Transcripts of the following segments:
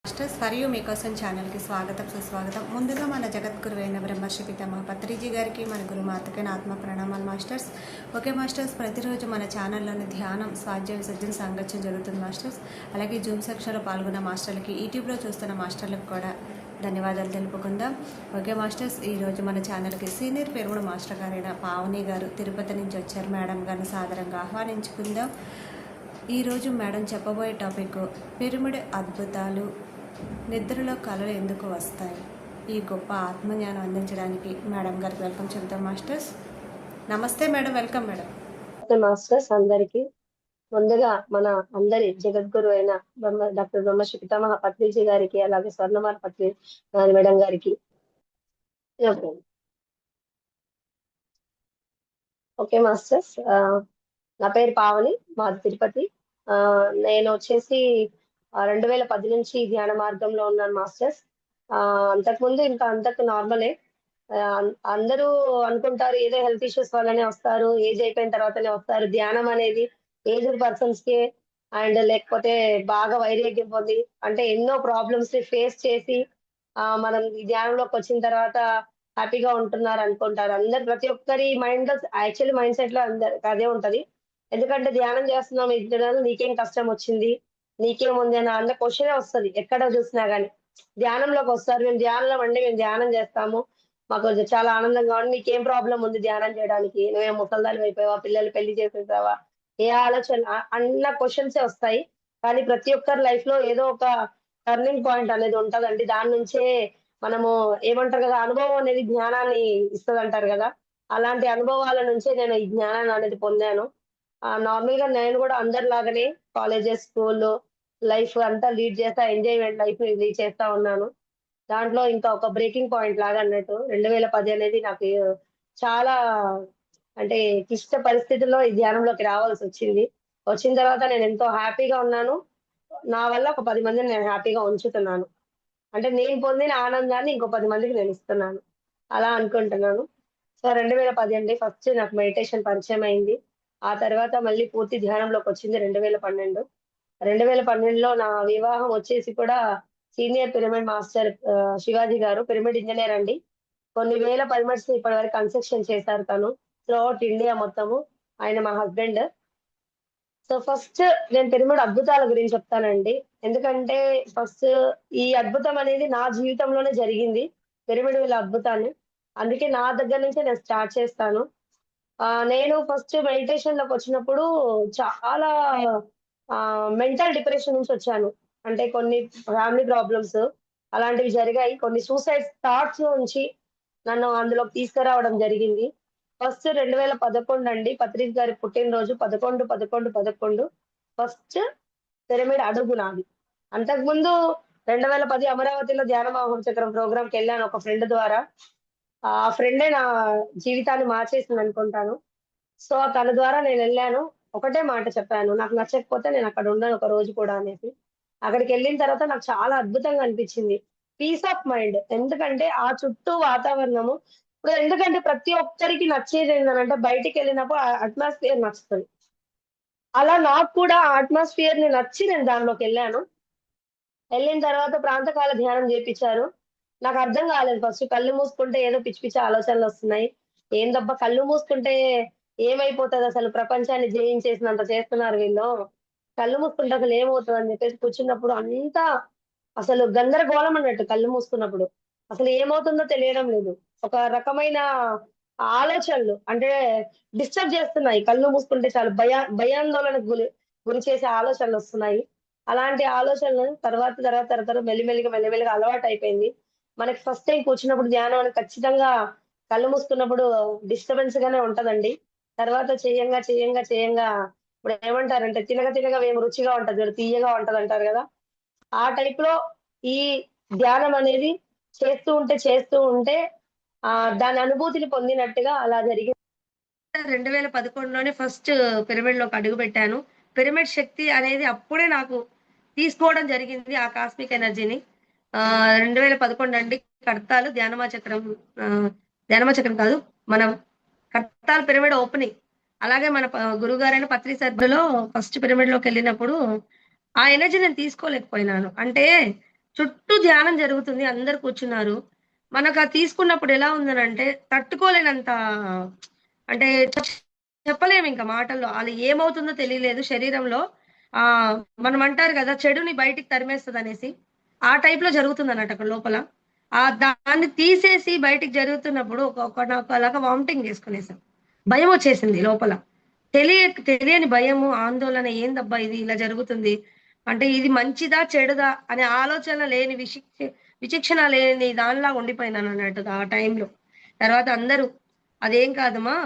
Masters మరియు మీకోసం ఛానల్కి స్వాగతం సుస్వాగతం. ముందుగా మన జగద్గురువైన బ్రహ్మర్షి పితామహ పత్రిజీ గారికి మన గురుమాతకైన ఆత్మ ప్రణామాలు మాస్టర్స్. ఓకే మాస్టర్స్, ప్రతిరోజు మన ఛానల్లోని ధ్యానం, స్వాధ్యాయ విసర్జన సాంగత్యం జరుగుతుంది మాస్టర్స్. అలాగే జూమ్ సెక్షన్లో పాల్గొన్న మాస్టర్లకి, యూట్యూబ్లో చూస్తున్న మాస్టర్లకు కూడా ధన్యవాదాలు తెలుపుకుందాం. ఓకే మాస్టర్స్, ఈరోజు మన ఛానల్కి సీనియర్ పెరుగుడు మాస్టర్ గారైన పావని గారు తిరుపతి నుంచి వచ్చారు. మేడం గారిని సాదరంగా ఆహ్వానించుకుందాం. ఈరోజు మేడం చెప్పబోయే టాపిక్ పిరమిడ్ అద్భుతాలు, నిద్రలో కళలు ఎందుకు వస్తాయి. ఈ గొప్ప ఆత్మజ్ఞానం అందించడానికి మేడం గారికి వెల్కమ్ చెబుతాం మాస్టర్స్. నమస్తే మేడం, వెల్కమ్ మేడం. మాస్టర్స్ అందరికి ముందుగా మన అందరి జగద్గురు అయిన డాక్టర్ బ్రహ్మర్షి పితామహ పత్రిజీ గారికి, అలాగే స్వర్ణమాల పత్రి మేడం గారికి ఓకే మాస్టర్స్. నా పేరు పావని, మాది తిరుపతి. నేను వచ్చేసి 2010 నుంచి ధ్యాన మార్గంలో ఉన్నాను మాస్టర్స్. అంతకుముందు ఇంకా అంతకు నార్మలే. అందరూ అనుకుంటారు ఏదో హెల్త్ ఇష్యూస్ వల్లనే వస్తారు, ఏజ్ అయిపోయిన తర్వాతనే వస్తారు. ధ్యానం అనేది ఏజ్డ్ పర్సన్స్ కి అండ్ లేకపోతే బాగా వైరాగ్యం పొంది అంటే ఎన్నో ప్రాబ్లమ్స్ ని ఫేస్ చేసి మనం ఈ ధ్యానంలోకి వచ్చిన తర్వాత హ్యాపీగా ఉంటున్నారు అనుకుంటారు. అందరు ప్రతి ఒక్కరి మైండ్ లో యాక్చువల్లీ మైండ్ సెట్ లో అందరు అదే ఉంటది. ఎందుకంటే ధ్యానం చేస్తున్నాం, ఇద్దరు నీకేం కష్టం వచ్చింది, నీకేముంది అని అన్న క్వశ్చనే వస్తుంది ఎక్కడ చూసినా గానీ. ధ్యానంలోకి వస్తారు, మేము ధ్యానం అండి, మేము ధ్యానం చేస్తాము, మాకు చాలా ఆనందంగా ఉంది, నీకేం ప్రాబ్లం ఉంది ధ్యానం చేయడానికి, నువ్వేం ముసల్దాని అయిపోయావా, పిల్లలు పెళ్లి చేసేసావా, ఏ ఆలోచన అన్న క్వశ్చన్సే వస్తాయి. కానీ ప్రతి ఒక్కరి లైఫ్ లో ఏదో ఒక టర్నింగ్ పాయింట్ అనేది ఉంటదండి. దాని నుంచే మనము ఏమంటారు కదా, అనుభవం అనేది జ్ఞానాన్ని ఇస్తుంది అంటారు కదా. అలాంటి అనుభవాల నుంచే నేను ఈ జ్ఞానాన్ని అనేది పొందాను. నార్మల్ గా నేను కూడా అందరిలాగానే కాలేజెస్, స్కూల్లో లైఫ్ అంతా లీడ్ చేస్తా, ఎంజాయ్మెంట్ లైఫ్ లీడ్ చేస్తా ఉన్నాను. దాంట్లో ఇంకా ఒక బ్రేకింగ్ పాయింట్ లాగా అన్నట్టు 2010 అనేది నాకు చాలా అంటే క్లిష్ట పరిస్థితుల్లో ఈ ధ్యానంలోకి రావాల్సి వచ్చింది. వచ్చిన తర్వాత నేను ఎంతో హ్యాపీగా ఉన్నాను. నా వల్ల ఒక 10 మందిని నేను హ్యాపీగా ఉంచుతున్నాను. అంటే నేను పొందిన ఆనందాన్ని ఇంకో 10 మందికి నేను ఇస్తున్నాను, అలా అనుకుంటున్నాను. సో 2010 అండి ఫస్ట్ నాకు మెడిటేషన్ పరిచయం అయింది. ఆ తర్వాత మళ్ళీ పూర్తి ధ్యానంలోకి వచ్చింది 2012. 2012లో నా వివాహం వచ్చేసి కూడా సీనియర్ పిరమిడ్ మాస్టర్ శివాజీ గారు పిరమిడ్ ఇంజనీర్ అండి. కొన్ని వేల పిరమిడ్స్ ఇప్పటి వరకు కన్స్ట్రక్షన్ చేశారు తను త్రూఅవుట్ ఇండియా మొత్తము. ఆయన మా హస్బెండ్. సో ఫస్ట్ నేను పిరమిడ్ అద్భుతాల గురించి చెప్తానండి. ఎందుకంటే ఫస్ట్ ఈ అద్భుతం అనేది నా జీవితంలోనే జరిగింది, పిరమిడ్ వీళ్ళ అద్భుతాన్ని. అందుకే నా దగ్గర నుంచే నేను స్టార్ట్ చేస్తాను. నేను ఫస్ట్ మెడిటేషన్ లోకి వచ్చినప్పుడు చాలా మెంటల్ డిప్రెషన్ నుంచి వచ్చాను. అంటే కొన్ని ఫ్యామిలీ ప్రాబ్లమ్స్ అలాంటివి జరిగాయి. కొన్ని సూసైడ్ థాట్స్ నుంచి నన్ను అందులోకి తీసుకురావడం జరిగింది. ఫస్ట్ 2011 అండి, పత్రిక గారి పుట్టినరోజు 11/11/11 ఫస్ట్ పిరమిడ్ అడుగు నాది. అంతకుముందు 2010 అమరావతిలో ధ్యాన మహోత్సవం ప్రోగ్రామ్‌కి వెళ్ళాను ఒక ఫ్రెండ్ ద్వారా. ఆ ఫ్రెండే నా జీవితాన్ని మార్చేసింది అనుకుంటాను. సో తన ద్వారా నేనెళ్ళాను. ఒకటే మాట చెప్పాను, నాకు నచ్చకపోతే నేనక్కడ ఉండను ఒక రోజు కూడా అనేసి. అక్కడికెళ్ళిన తర్వాత నాకు చాలా అద్భుతంగా అనిపిచ్చింది. Peace of mind. ఎందుకంటే ఆ చుట్టూ వాతావరణము ఇప్పుడు ఎందుకంటే ప్రతి ఒక్కరికి నచ్చేదేంటనంటే బయటికెళ్ళినప్పుడు ఆ అట్మాస్ఫియర్ నచ్చుతది. అలా నాకు కూడా ఆ అట్మాస్ఫియర్‌ని నచ్చి నేను దానిలోకెళ్ళాను. ఎళ్ళిన తర్వాత ప్రాంతకాల ధ్యానం జేపిచ్చారు. నాకర్థం కాలేదు ఫస్ట్. కళ్ళు మూసుకుంటే ఏదో పిచ్చి పిచ్చి ఆలోచనలొస్తున్నాయి. ఏందబ్బా కళ్ళు మూసుకుంటే ఏమైపోతదసలు, ప్రపంచాన్ని జయించేసినంత చేస్తున్నారు వీళ్ళు, కళ్ళు మూసుకుంటే అసలు ఏమవుతదని జెప్పేసి కూర్చున్నప్పుడు అంతా అసలు గందరగోళం అన్నట్టు కళ్ళు మూసుకున్నప్పుడు. అసలు ఏమవుతుందో తెలియడం లేదు. ఒక రకమైన ఆలోచనలు అంటే డిస్టర్బ్ జేస్తున్నాయి. కళ్ళు మూసుకుంటే చాలు భయాందోళనకు గురి చేసే ఆలోచనలొస్తున్నాయి. అలాంటి ఆలోచనలు తర్వాత మెల్లిమెల్లిగా అలవాటయిపోయింది. మనకి ఫస్ట్ టైమ్ కూర్చున్నప్పుడు ధ్యానం అని ఖచ్చితంగా కళ్ళు మూసుకున్నప్పుడు డిస్టర్బెన్స్ గానే ఉంటదండి. తర్వాత చేయంగా ఇప్పుడు ఏమంటారంటే తినగా వేము రుచిగా ఉంటది చూడు, తియ్యగా ఉంటదంటారు గదా. ఆ టైప్‌లో ఈ ధ్యానం అనేది చేస్తూ ఉంటే దాని అనుభూతిని పొందినట్టుగా అలా జరిగింది. 2011లోనే ఫస్ట్ పిరమిడ్‌లోకి అడుగుపెట్టాను. పిరమిడ్ శక్తి అనేది అప్పుడే నాకు తీసుకోవడం జరిగింది, ఆ కాస్మిక్ ఎనర్జీని. 2011 అండి. కడతాల్ ధ్యానమాచక్రం, ధ్యానమాచక్రం కాదు, మనం కడతాల్ పిరమిడ్ ఓపెనింగ్. అలాగే మన గురువుగారైన పత్రి సర్‌లో ఫస్ట్ పిరమిడ్‌లోకెళ్ళినప్పుడు ఆ ఎనర్జీ నేను తీసుకోలేకపోయినాను. అంటే చుట్టూ ధ్యానం జరుగుతుంది. అందరు కూర్చున్నారు. మనకు అది తీసుకున్నప్పుడు ఎలా ఉందనంటే తట్టుకోలేనంత, అంటే చెప్పలేము ఇంకా మాటల్లో. అది ఏమవుతుందో తెలియలేదు శరీరంలో. మనం అంటారు కదా చెడుని బయటికి తరిమేస్తదనేసి. ఆ టైప్‌లో జరుగుతుందన్నట్టు అక్కడ లోపల. దాన్ని తీసేసి బయటికి జరుగుతున్నప్పుడు ఒకలాగా వామిటింగ్ చేసుకునేసాం. భయమొచ్చేసింది లోపల. తెలియని భయము, ఆందోళన, ఏందబ్బా ఇది ఇలా జరుగుతుంది. అంటే ఇది మంచిదా? చెడుదా? అనే ఆలోచన లేని విచక్షణ లేని దానిలాగా ఉండిపోయినానన్నట్టుగా ఆ టైంలో. తర్వాత అందరూ "అదేం కాదమ్మా,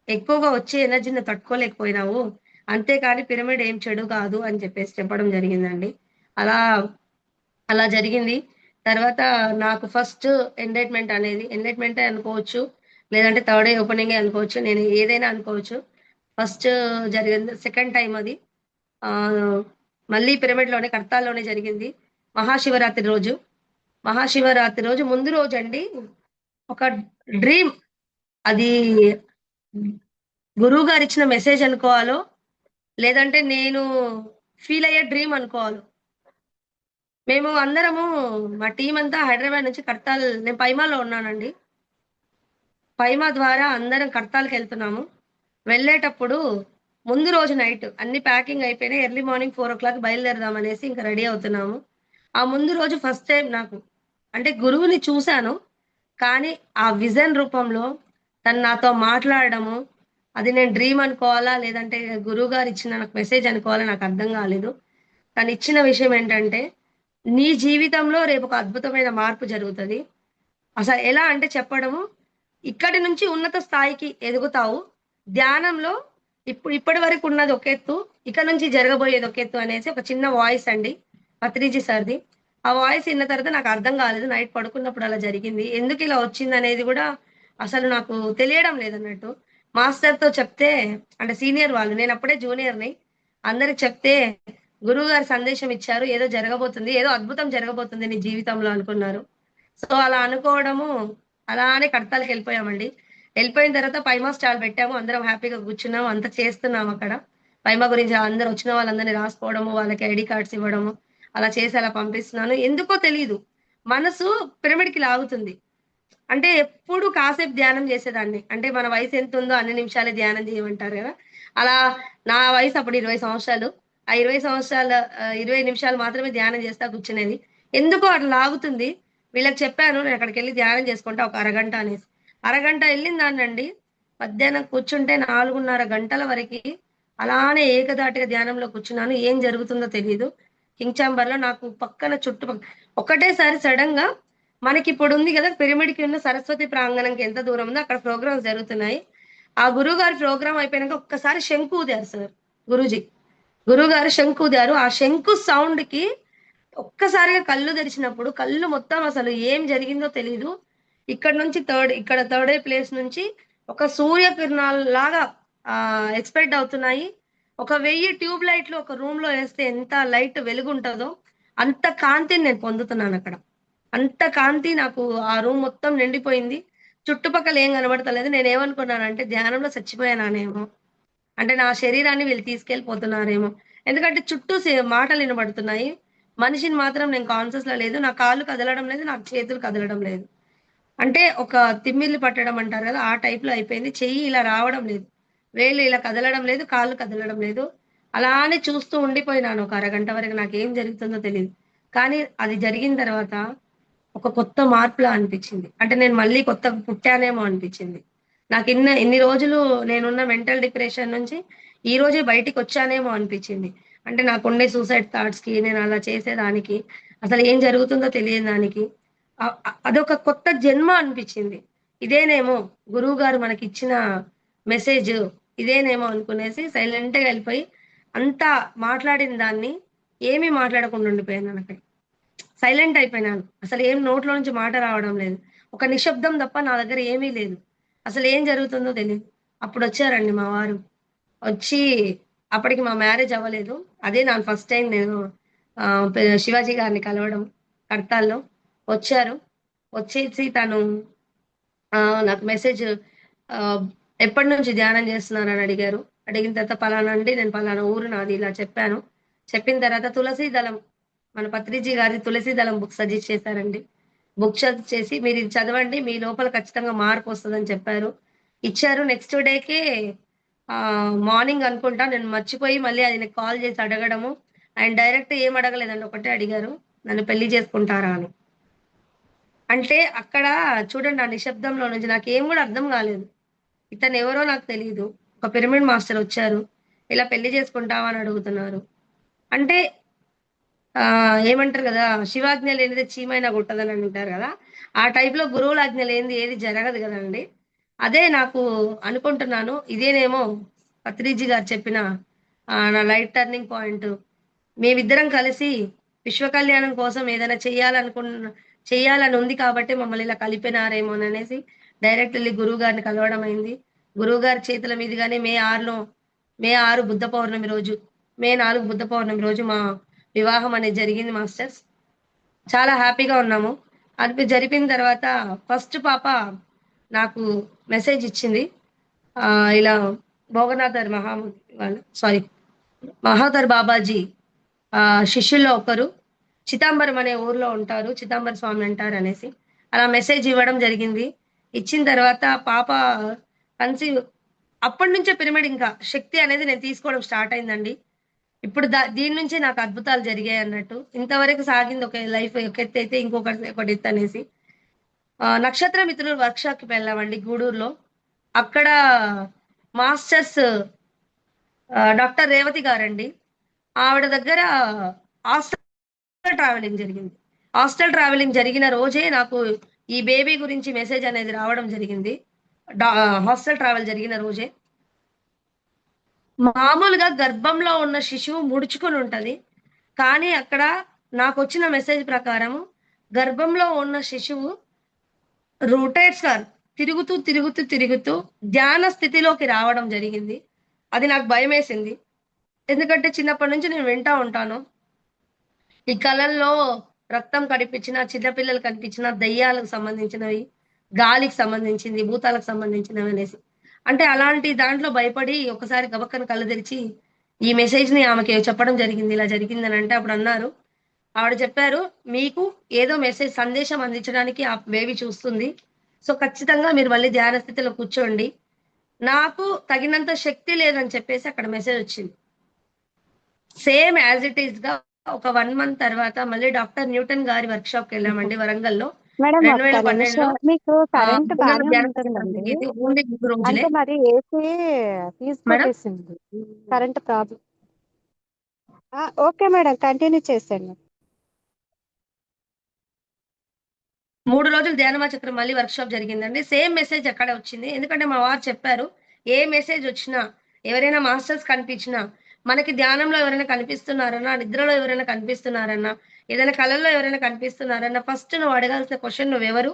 ఎక్కువగా వచ్చే ఎనర్జీని తట్టుకోలేకపోయినావు. అంతేకాని పిరమిడ్ ఏం చెడు కాదు" అని చెప్పేసి చెప్పడం జరిగిందండి. అలా అలా జరిగింది. తర్వాత నాకు ఫస్ట్ ఎంగేజ్‌మెంటే అనుకోవచ్చు. లేదంటే థర్డ్ డే ఓపెనింగే అనుకోవచ్చు. నేను ఏదైనా అనుకోవచ్చు. ఫస్ట్ జరిగింది. సెకండ్ టైమ్ అది. ఆహ్, మళ్ళీ పిరమిడ్‌లోనే కడతాల్‌లోనే జరిగింది. మహాశివరాత్రి రోజు. మహాశివరాత్రి రోజు ముందు రోజండి ఒక డ్రీమ్. అది గురువుగారిచ్చిన మెసేజ్ అనుకోవాలో, లేదంటే నేను ఫీల్ అయ్యే డ్రీమ్ అనుకోవాలో. మేము అందరము మా టీమ్ అంతా హైదరాబాద్ నుంచి నేను పైమాలో ఉన్నానండి. పైమా ద్వారా అందరం కడతాల్‌కెళ్తున్నాము. వెళ్ళేటప్పుడు ముందు రోజు నైట్ అన్ని ప్యాకింగ్ అయిపోయినాయి. ఎర్లీ మార్నింగ్ 4:00 బయలుదేరదామనేసి ఇంక రెడీ అవుతున్నాము. ఆ ముందు రోజు ఫస్ట్ టైమ్ నాకు. అంటే గురువుని చూసాను. కానీ ఆ విజన్ రూపంలో తను నాతో మాట్లాడడము, అది నేను డ్రీమ్ అనుకోవాలా? లేదంటే గురువుగారు ఇచ్చిన నాకు మెసేజ్ అనుకోవాలా? నాకు అర్థం కాలేదు. తనిచ్చిన విషయం ఏంటంటే, నీ జీవితంలో రేపొక అద్భుతమైన మార్పు జరుగుతది. అసలు ఎలా అంటే చెప్పడము, ఇక్కడి నుంచి ఉన్నత స్థాయికి ఎదుగుతావు. ధ్యానంలో ఇప్పటి వరకు ఉన్నది ఒక ఎత్తు, ఇక నుంచి జరగబోయేది ఒక ఎత్తు అనేసి ఒక చిన్న వాయిస్ అండి. పత్రిజీ సార్‌ది. ఆ వాయిస్ ఇన్న తర్వాత నాకు అర్థం కాలేదు. నైట్ పడుకున్నప్పుడు అలా జరిగింది. ఎందుకిలా వచ్చిందనేది గూడా అసలు నాకు తెలియడం లేదన్నట్టు. మాస్టర్‌తో చెప్తే, అంటే సీనియర్ వాళ్ళు, నేనప్పుడే జూనియర్‌ని. అందరికి చెప్తే గురువుగారు సందేశం ఇచ్చారు. ఏదో జరగబోతుంది. ఏదో అద్భుతం జరగబోతుంది నీ జీవితంలో అనుకున్నారు. సో, అలా అనుకోవడము, అలానే కడతాలకెళ్ళిపోయామండి. ఎళ్ళిపోయిన తర్వాత పైమా స్టాల్ పెట్టాము. అందరం హ్యాపీగా కూర్చున్నాము. అంతా చేస్తున్నామక్కడ. పైమా గురించి అందరూ వచ్చిన వాళ్ళందరిని రాసుకోవడము, వాళ్ళకి ఐడీ కార్డ్స్ ఇవ్వడము, అలా చేసి అలా పంపిస్తున్నాను. ఎందుకో తెలీదు. మనసు పిరమిడ్‌కి లాగుతుంది. అంటే ఎప్పుడు కాసేపు ధ్యానం చేసేదాన్ని. అంటే మన వయసు ఎంతుందో అన్ని నిమిషాలే ధ్యానం చేయమంటారు గదా! అలా నా వయసు అప్పుడు 20 సంవత్సరాలు. ఆ 20 సంవత్సరాల 20 నిమిషాలు మాత్రమే ధ్యానం చేస్తా కూర్చునేది. ఎందుకో అట్లా లాగుతుంది. వీళ్ళకి చెప్పాను నేనక్కడికెళ్ళి ధ్యానం చేసుకుంటా ఒక అరగంట అనేసి. అరగంట ఎళ్ళిందాన్నండి, మధ్యాహ్నం కూర్చుంటే 4:30 గంటల వరకి అలానే ఏకధాటిగా ధ్యానంలో కూర్చున్నాను. ఏం జరుగుతుందో తెలీదు. కింగ్ చాంబర్‌లో నాకు పక్కన ఒకటేసారి సడెన్‌గా మనకిప్పుడుంది గదా! పిరమిడ్‌కి ఉన్న సరస్వతి ప్రాంగణంకి ఎంత దూరం ఉందో అక్కడ ప్రోగ్రామ్స్ జరుగుతున్నాయి. ఆ గురువుగారి ప్రోగ్రామ్ అయిపోయినంక ఒక్కసారి శంఖు ఊదారు సార్ గురూజీ. గురువుగారు శంఖు ఊదారు. ఆ శంఖు సౌండ్‌కి ఒక్కసారిగా కళ్ళు తెరిచినప్పుడు కళ్ళు మొత్తం అసలు ఏం జరిగిందో తెలీదు. ఇక్కడ థర్డ్ ఐ ప్లేస్ నుంచి ఒక సూర్యకిరణాల్లాగా ఎక్స్‌పెక్ట్ అవుతున్నాయి. ఒక 1000 ట్యూబ్ లైట్‌లు ఒక రూమ్‌లో ఏస్తే ఎంత లైట్ వెలుగుంటదో అంత కాంతిని నేను పొందుతున్నానక్కడ. అంత కాంతి నాకు ఆ రూమ్ మొత్తం నిండిపోయింది. చుట్టుపక్కల ఏం కనబడతలేదు. నేనేమనుకున్నానంటే ధ్యానంలో చచ్చిపోయానానేమో! అంటే నా శరీరాన్ని వీళ్ళు తీసుకెళ్ళిపోతున్నారేమో! ఎందుకంటే చుట్టూ మాటలు వినబడుతున్నాయి. మనిషిని మాత్రం నేను కాన్షియస్‌లో లేదు. నా కాళ్ళు కదలడం లేదు. నాకు చేతులు కదలడం లేదు. అంటే ఒక తిమ్మిర్లు పట్టడం అంటారు గదా! ఆ టైప్‌లో అయిపోయింది. చెయ్యి ఇలా రావడం లేదు. వేళ్ళు ఇలా కదలడం లేదు. కాళ్ళు కదలడం లేదు. అలానే చూస్తూ ఉండిపోయినాను ఒక అరగంట వరకు. నాకేం జరుగుతుందో తెలీదు. కానీ అది జరిగిన తర్వాత ఒక కొత్త మార్పులా అనిపిచ్చింది. అంటే నేను మళ్ళీ కొత్తగా పుట్టానేమో అనిపిచ్చింది. ఇన్ని రోజులు నేనున్న మెంటల్ డిప్రెషన్ నుంచి ఈ రోజే బయటికొచ్చానేమో అనిపిచ్చింది. అంటే నాకుండే సూసైడ్ థాట్స్‌కి, నేను అలా చేసేదానికి, అసలు ఏం జరుగుతుందో తెలియని దానికి అదొక కొత్త జన్మ అనిపిచ్చింది. ఇదేనేమో గురువుగారు మనకిచ్చిన మెసేజు, ఇదేనేమో అనుకునేసి సైలెంట్‌గా ఎళ్ళిపోయి, అంతా మాట్లాడిన దాన్ని ఏమీ మాట్లాడకుండా ఉండిపోయాననక్కడ. సైలెంట్ అయిపోయినాను. అసలేం నోట్లో నుంచి మాట రావడం లేదు. ఒక నిశ్శబ్దం తప్ప నా దగ్గర ఏమీ లేదు. అసలేం జరుగుతుందో తెలీదు. అప్పుడొచ్చారండి మా వారు. వచ్చి అప్పటికి మా మ్యారేజ్ అవ్వలేదు. అదే నా ఫస్ట్ టైమ్ నేను శివాజీ గారిని కలవడం కడతాల్లో. వచ్చారు. వచ్చేసి తను నాకు మెసేజ్ ఆహ్, ఎప్పటినుంచి ధ్యానం చేస్తున్నారని అడిగారు. అడిగిన తర్వాత పలానా అండి, నేను పలానా ఊరు నాది ఇలా చెప్పాను. చెప్పిన తర్వాత తులసీ దళం మన పత్రిజీ గారి తులసి దళం బుక్ సజెస్ట్ చేశారండి. బుక్ చేసి మీరు ఇది చదవండి, మీ లోపల ఖచ్చితంగా మార్పు వస్తుందని చెప్పారు. ఇచ్చారు. నెక్స్ట్ డేకే మార్నింగ్ అనుకుంటా నేను మర్చిపోయి మళ్ళీ అది నాకు కాల్ చేసి అడగడము. ఆయన డైరెక్ట్ ఏం అడగలేదండి, ఒకటే అడిగారు, నన్ను పెళ్లి చేసుకుంటారా అని. అంటే అక్కడ చూడండి, ఆ నిశ్శబ్దంలో నుంచి నాకేం కూడా అర్థం కాలేదు. ఇతను ఎవరో నాకు తెలియదు. ఒక పిరమిడ్ మాస్టర్ వచ్చారు, ఇలా పెళ్లి చేసుకుంటావా అని అడుగుతున్నారు. అంటే ఏమంటారు కదా, శివాజ్ఞ లేనిదే చీమైనా గుట్టదని అంటారు కదా, ఆ టైప్ లో గురువుల ఆజ్ఞ లేనిది ఏది జరగదు కదండి. అదే నాకు అనుకుంటున్నాను, ఇదేనేమో పత్రిజీ గారు చెప్పిన నా లైఫ్ టర్నింగ్ పాయింట్. మేమిద్దరం కలిసి విశ్వ కళ్యాణం కోసం ఏదైనా చెయ్యాలని ఉంది కాబట్టి మమ్మల్ని ఇలా కలిపినారేమో అనేసి డైరెక్ట్ వెళ్ళి గురువు గారిని కలవడం అయింది. గురువు గారి చేతుల మీదుగానే మే 6 బుద్ధ పౌర్ణమి రోజు, మే 4 బుద్ధ పౌర్ణమి రోజు మా వివాహం అనేది జరిగింది మాస్టర్స్. చాలా హ్యాపీగా ఉన్నాము. అది జరిపిన తర్వాత ఫస్ట్ పాప నాకు మెసేజ్ ఇచ్చింది. ఇలా భోగనాథర్ మహాధర్ బాబాజీ శిష్యుల్లో ఒకరు చిదంబరం అనే ఊర్లో ఉంటారు, చిదంబర స్వామి అంటారు అనేసి అలా మెసేజ్ ఇవ్వడం జరిగింది. ఇచ్చిన తర్వాత పాప కన్సీవ్, అప్పటి నుంచే పిరమిడ్ ఇంకా శక్తి అనేది నేను తీసుకోవడం స్టార్ట్ అయిందండి. ఇప్పుడు దీని నుంచి నాకు అద్భుతాలు జరిగాయి అన్నట్టు. ఇంతవరకు సాగింది ఒక లైఫ్ ఒక ఎత్తు అయితే ఒకటి ఎత్తు అనేసి. నక్షత్ర మిత్రులు వర్క్ షాప్ కి వెళ్ళామండి గూడూరులో. అక్కడ మాస్టర్స్ డాక్టర్ రేవతి గారండి, ఆవిడ దగ్గర హాస్టల్ ట్రావెలింగ్ జరిగింది. హాస్టల్ ట్రావెలింగ్ జరిగిన రోజే నాకు ఈ బేబీ గురించి మెసేజ్ అనేది రావడం జరిగింది. హాస్టల్ ట్రావెల్ జరిగిన రోజే. మామూలుగా గర్భంలో ఉన్న శిశువు ముడుచుకొని ఉంటది, కానీ అక్కడ నాకు వచ్చిన మెసేజ్ ప్రకారం గర్భంలో ఉన్న శిశువు రొటేట్స్ గా తిరుగుతూ తిరుగుతూ తిరుగుతూ ధ్యాన స్థితిలోకి రావడం జరిగింది. అది నాకు భయం వేసింది. ఎందుకంటే చిన్నప్పటి నుంచి నేను వింటా ఉంటాను, ఈ కళల్లో రక్తం కనిపించిన, చిన్నపిల్లలు కనిపించిన, దయ్యాలకు సంబంధించినవి, గాలికి సంబంధించింది, భూతాలకు సంబంధించినవి అనేసి. అంటే అలాంటి దాంట్లో భయపడి ఒకసారి గబక్కన కళ్ళు తెరిచి ఈ మెసేజ్ ని ఆమెకి చెప్పడం జరిగింది, ఇలా జరిగిందని. అంటే అప్పుడు అన్నారు, ఆవిడ చెప్పారు, మీకు ఏదో మెసేజ్ సందేశం అందించడానికి ఆ బేబీ చూస్తుంది, సో ఖచ్చితంగా మీరు మళ్ళీ ధ్యాన స్థితిలో కూర్చోండి. నాకు తగినంత శక్తి లేదని చెప్పేసి అక్కడ మెసేజ్ వచ్చింది. సేమ్ యాజ్ ఇట్ ఈస్ గా ఒక 1 month తర్వాత మళ్ళీ డాక్టర్ న్యూటన్ గారి వర్క్ షాప్ కి వెళ్ళామండి వరంగల్లో. మేడం ఒక్క 2012లో నిమిషం, మీకు కరెంట్ పిల్లల బాగానే ధ్యాన స్థితి ఉంటుందండి. జరిగేది. ఓన్లీ 3 రోజులే అంటే మరి ఏసీ ఫీజు మేడం. కొట్టేసింది, current problem. Okay madam, continue చేసేయండి. 3 రోజులు ధ్యానమా చక్రం మళ్ళీ వర్క్ షాప్ జరిగిందండి. సేమ్ మెసేజ్ అక్కడ వచ్చింది. ఎందుకంటే మా వారు చెప్పారు, ఏ మెసేజ్ వచ్చినా, ఎవరైనా మాస్టర్స్ కనిపించినా, మనకి ధ్యానంలో ఎవరైనా కనిపిస్తున్నారన్నా, నిద్రలో ఎవరైనా కనిపిస్తున్నారన్నా, ఏదైనా కళల్లో ఎవరైనా కనిపిస్తున్నారన్నా, ఫస్ట్ నువ్వు అడగాల్సిన క్వశ్చన్, నువ్వెవరు,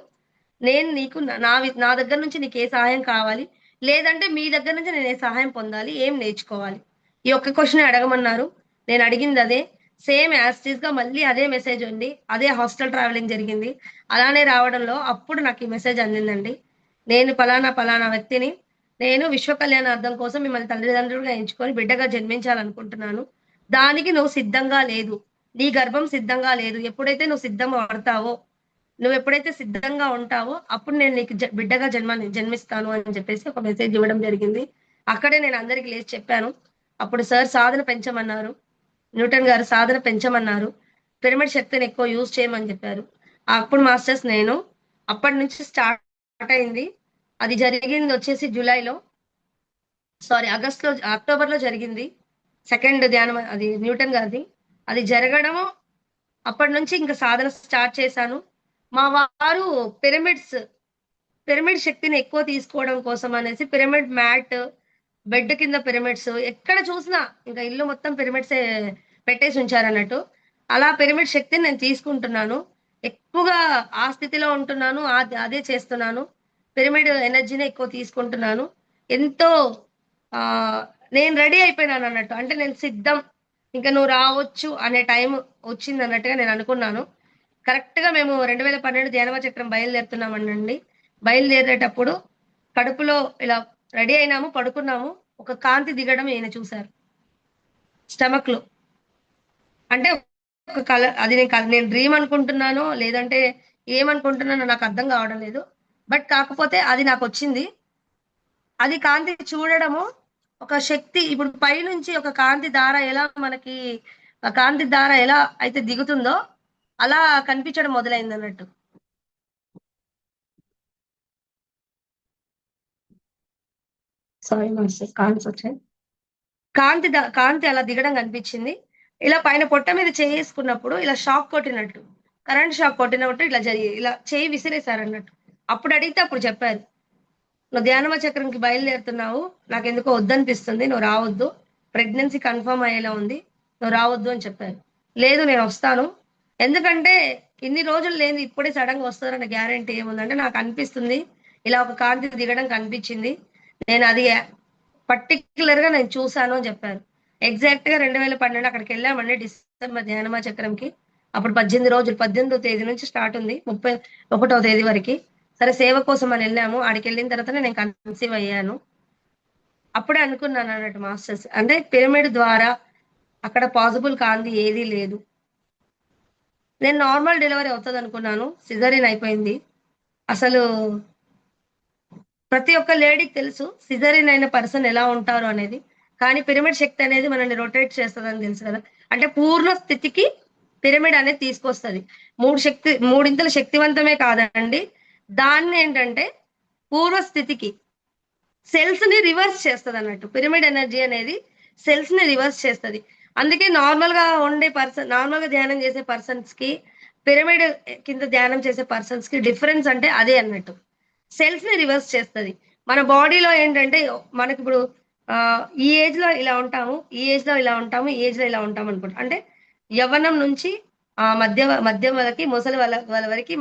నేను నీకు నా దగ్గర నుంచి నీకు ఏ సహాయం కావాలి, లేదంటే మీ దగ్గర నుంచి నేను ఏ సహాయం పొందాలి, ఏం నేర్చుకోవాలి, ఈ ఒక్క క్వశ్చన్ అడగమన్నారు. నేను అడిగింది అదే. సేమ్ యాస్టీస్ గా మళ్ళీ అదే మెసేజ్ ఉంది. అదే హాస్టల్ ట్రావెలింగ్ జరిగింది. అలానే రావడంలో అప్పుడు నాకు ఈ మెసేజ్ అందిందండి, నేను పలానా పలానా వ్యక్తిని, నేను విశ్వ కళ్యాణార్థం కోసం మిమ్మల్ని తల్లిదండ్రులుగా ఎంచుకొని బిడ్డగా జన్మించాలనుకుంటున్నాను. దానికి నువ్వు సిద్ధంగా లేదు, నీ గర్భం సిద్ధంగా లేదు. ఎప్పుడైతే నువ్వు సిద్ధం పడతావో, నువ్వు ఎప్పుడైతే సిద్ధంగా ఉంటావో అప్పుడు నేను నీకు బిడ్డగా జన్మిస్తాను అని చెప్పేసి ఒక మెసేజ్ ఇవ్వడం జరిగింది. అక్కడే నేను అందరికి లేచి చెప్పాను. అప్పుడు సార్ సాధన పెంచమన్నారు, న్యూటన్ గారు సాధన పెంచమన్నారు, పిరమిడ్ శక్తిని ఎక్కువ యూజ్ చేయమని చెప్పారు. అప్పుడు మాస్టర్స్ నేను అప్పటి నుంచి స్టార్ట్ అయింది. అది జరిగింది వచ్చేసి అక్టోబర్ లో జరిగింది. సెకండ్ ధ్యానం అది న్యూటన్ గారిది. అది జరగడము అప్పటి నుంచి ఇంకా సాధన స్టార్ట్ చేశాను. మా వారు పిరమిడ్ శక్తిని ఎక్కువ తీసుకోవడం కోసం అనేసి పిరమిడ్ మ్యాట్, బెడ్ కింద పిరమిడ్స్, ఎక్కడ చూసినా ఇంకా ఇల్లు మొత్తం పిరమిడ్సే పెట్టేసి ఉంచారన్నట్టు. అలా పిరమిడ్ శక్తిని నేను తీసుకుంటున్నాను, ఎక్కువగా ఆ స్థితిలో ఉంటున్నాను, అదే చేస్తున్నాను. పిరమిడ్ ఎనర్జీని ఎక్కువ తీసుకుంటున్నాను. ఎంతో ఆ నేను రెడీ అయిపోయినాను అన్నట్టు. అంటే నేను సిద్ధం, ఇంకా నువ్వు రావచ్చు అనే టైం వచ్చింది అన్నట్టుగా నేను అనుకున్నాను. కరెక్ట్ గా మేము 2012 ధ్యానమ చక్రం బయలుదేరుతున్నామండి. బయలుదేరేటప్పుడు కడుపులో ఇలా రెడీ అయినాము, పడుకున్నాము, ఒక కాంతి దిగడం ఈయన చూశారు స్టమక్ లో. అంటే ఒక కల అది నేను డ్రీమ్ అనుకుంటున్నానో లేదంటే ఏమనుకుంటున్నానో నాకు అర్థం కావడం లేదు. బట్ కాకపోతే అది నాకు వచ్చింది. అది కాంతి చూడడము ఒక శక్తి. ఇప్పుడు పైనుంచి ఒక కాంతి ధార ఎలా మనకి ఆ కాంతి ధార ఎలా అయితే దిగుతుందో అలా కనిపించడం మొదలైంది అన్నట్టు. సారీ మాస్టర్, కాల్స్ వచ్చాయి. కాంతి అలా దిగడం కనిపించింది. ఇలా పైన పొట్ట మీద చేసుకున్నప్పుడు ఇలా షాక్ కొట్టినట్టు, కరెంట్ షాక్ కొట్టినట్టు ఇలా జరిగి ఇలా చేయి విసిరేశారు అన్నట్టు. అప్పుడు అడిగితే అప్పుడు చెప్పారు, నువ్వు ధ్యానమ చక్రంకి బయలుదేరుతున్నావు, నాకెందుకో వద్దనిపిస్తుంది, నువ్వు రావద్దు, ప్రెగ్నెన్సీ కన్ఫర్మ్ అయ్యేలా ఉంది, నువ్వు రావద్దు అని చెప్పారు. లేదు నేను వస్తాను, ఎందుకంటే ఇన్ని రోజులు లేని ఇప్పుడే సడన్ గా వస్తారన్న గ్యారంటీ ఏముందంటే నాకు అనిపిస్తుంది, ఇలా ఒక కాంతి దిగడం కనిపించింది, నేను అది పర్టికులర్ గా నేను చూసాను అని చెప్పారు. ఎగ్జాక్ట్ గా 2012 అక్కడికి వెళ్ళామండి, డిసెంబర్ ధ్యానమా చక్రంకి. అప్పుడు 18 రోజులు, 18వ తేదీ నుంచి స్టార్ట్ ఉంది 31వ తేదీ వరకు. సరే సేవ కోసం అని వెళ్ళాము. ఆడికి వెళ్ళిన తర్వాత నేను కన్సీవ్ అయ్యాను. అప్పుడే అనుకున్నాను అన్నట్టు మాస్టర్స్, అంటే పిరమిడ్ ద్వారా అక్కడ పాసిబుల్ కాంది ఏదీ లేదు. నేను నార్మల్ డెలివరీ అవుతుంది అనుకున్నాను, సిజరీన్ అయిపోయింది. అసలు ప్రతి ఒక్క లేడీకి తెలుసు సిజరీన్ అయిన పర్సన్ ఎలా ఉంటారు అనేది, కానీ పిరమిడ్ శక్తి అనేది మనల్ని రొటేట్ చేస్తుందని తెలుసు కదా. అంటే పూర్ణ స్థితికి పిరమిడ్ అనేది తీసుకొస్తుంది. మూడింతల శక్తివంతమే కాదండి, దాన్ని ఏంటంటే పూర్వ స్థితికి సెల్స్ ని రివర్స్ చేస్తుంది అన్నట్టు. పిరమిడ్ ఎనర్జీ అనేది సెల్స్ ని రివర్స్ చేస్తుంది. అందుకే నార్మల్ గా ధ్యానం చేసే పర్సన్స్ కి, పిరమిడ్ కింద ధ్యానం చేసే పర్సన్స్ కి డిఫరెన్స్ అంటే అదే అన్నట్టు. సెల్స్ ని రివర్స్ చేస్తుంది. మన బాడీలో ఏంటంటే మనకి ఇప్పుడు ఈ ఏజ్ లో ఇలా ఉంటాము, ఈ ఏజ్ లో ఇలా ఉంటాము, ఈ ఏజ్ లో ఇలా ఉంటాము అనుకుంటా. అంటే యవ్వనం నుంచి మధ్య వరకు ముసలి వాళ్ళ వరకు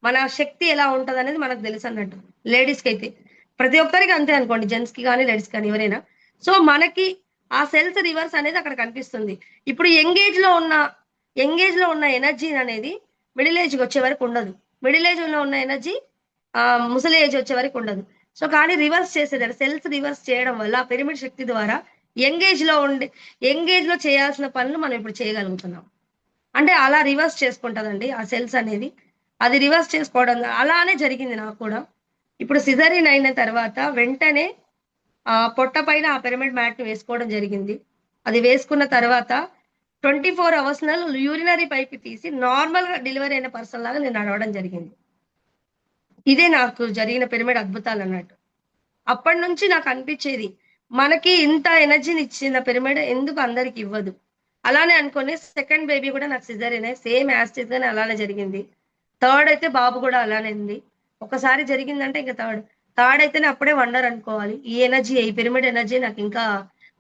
మన శక్తి ఎలా ఉంటది అనేది మనకు తెలుసు అన్నట్టు. లేడీస్ కి అయితే ప్రతి ఒక్కరికి అంతే అనుకోండి, జెంట్స్ కి కానీ లేడీస్ కానీ ఎవరైనా. సో మనకి ఆ సెల్స్ రివర్స్ అనేది అక్కడ కనిపిస్తుంది. ఇప్పుడు యంగేజ్ లో ఉన్న ఎనర్జీ అనేది మిడిల్ ఏజ్ వచ్చే వరకు ఉండదు. మిడిల్ ఏజ్ లో ఉన్న ఎనర్జీ ముసలి ఏజ్ వచ్చే వరకు ఉండదు. సో కానీ రివర్స్ చేసేది సెల్స్ రివర్స్ చేయడం వల్ల పిరమిడ్ శక్తి ద్వారా యంగేజ్ లో చేయాల్సిన పనులు మనం ఇప్పుడు చేయగలుగుతున్నాం. అంటే అలా రివర్స్ చేసుకుంటదండి ఆ సెల్స్ అనేది. అది రివర్స్ చేసుకోవడం అలానే జరిగింది నాకు కూడా. ఇప్పుడు సిజరీన్ అయిన తర్వాత వెంటనే పొట్ట పైన ఆ పిరమిడ్ మ్యాట్ ని వేసుకోవడం జరిగింది. అది వేసుకున్న తర్వాత 24 hours యూరినరీ పైకి తీసి నార్మల్ గా డెలివరీ అయిన పర్సన్ లాగా నేను నడవడం జరిగింది. ఇదే నాకు జరిగిన పిరమిడ్ అద్భుతాలు అన్నట్టు. అప్పటి నుంచి నాకు అనిపించేది, మనకి ఇంత ఎనర్జీని ఇచ్చిన పిరమిడ్ ఎందుకు అందరికి ఇవ్వదు. అలానే అనుకుని సెకండ్ బేబీ కూడా నాకు సిజరీనే, సేమ్ యాస్టిస్ గానే అలానే జరిగింది. థర్డ్ అయితే బాబు కూడా అలానే ఉంది. ఒకసారి జరిగిందంటే ఇంకా థర్డ్ అయితేనే అప్పుడే వండర్ అనుకోవాలి. ఈ పిరమిడ్ ఎనర్జీ నాకు ఇంకా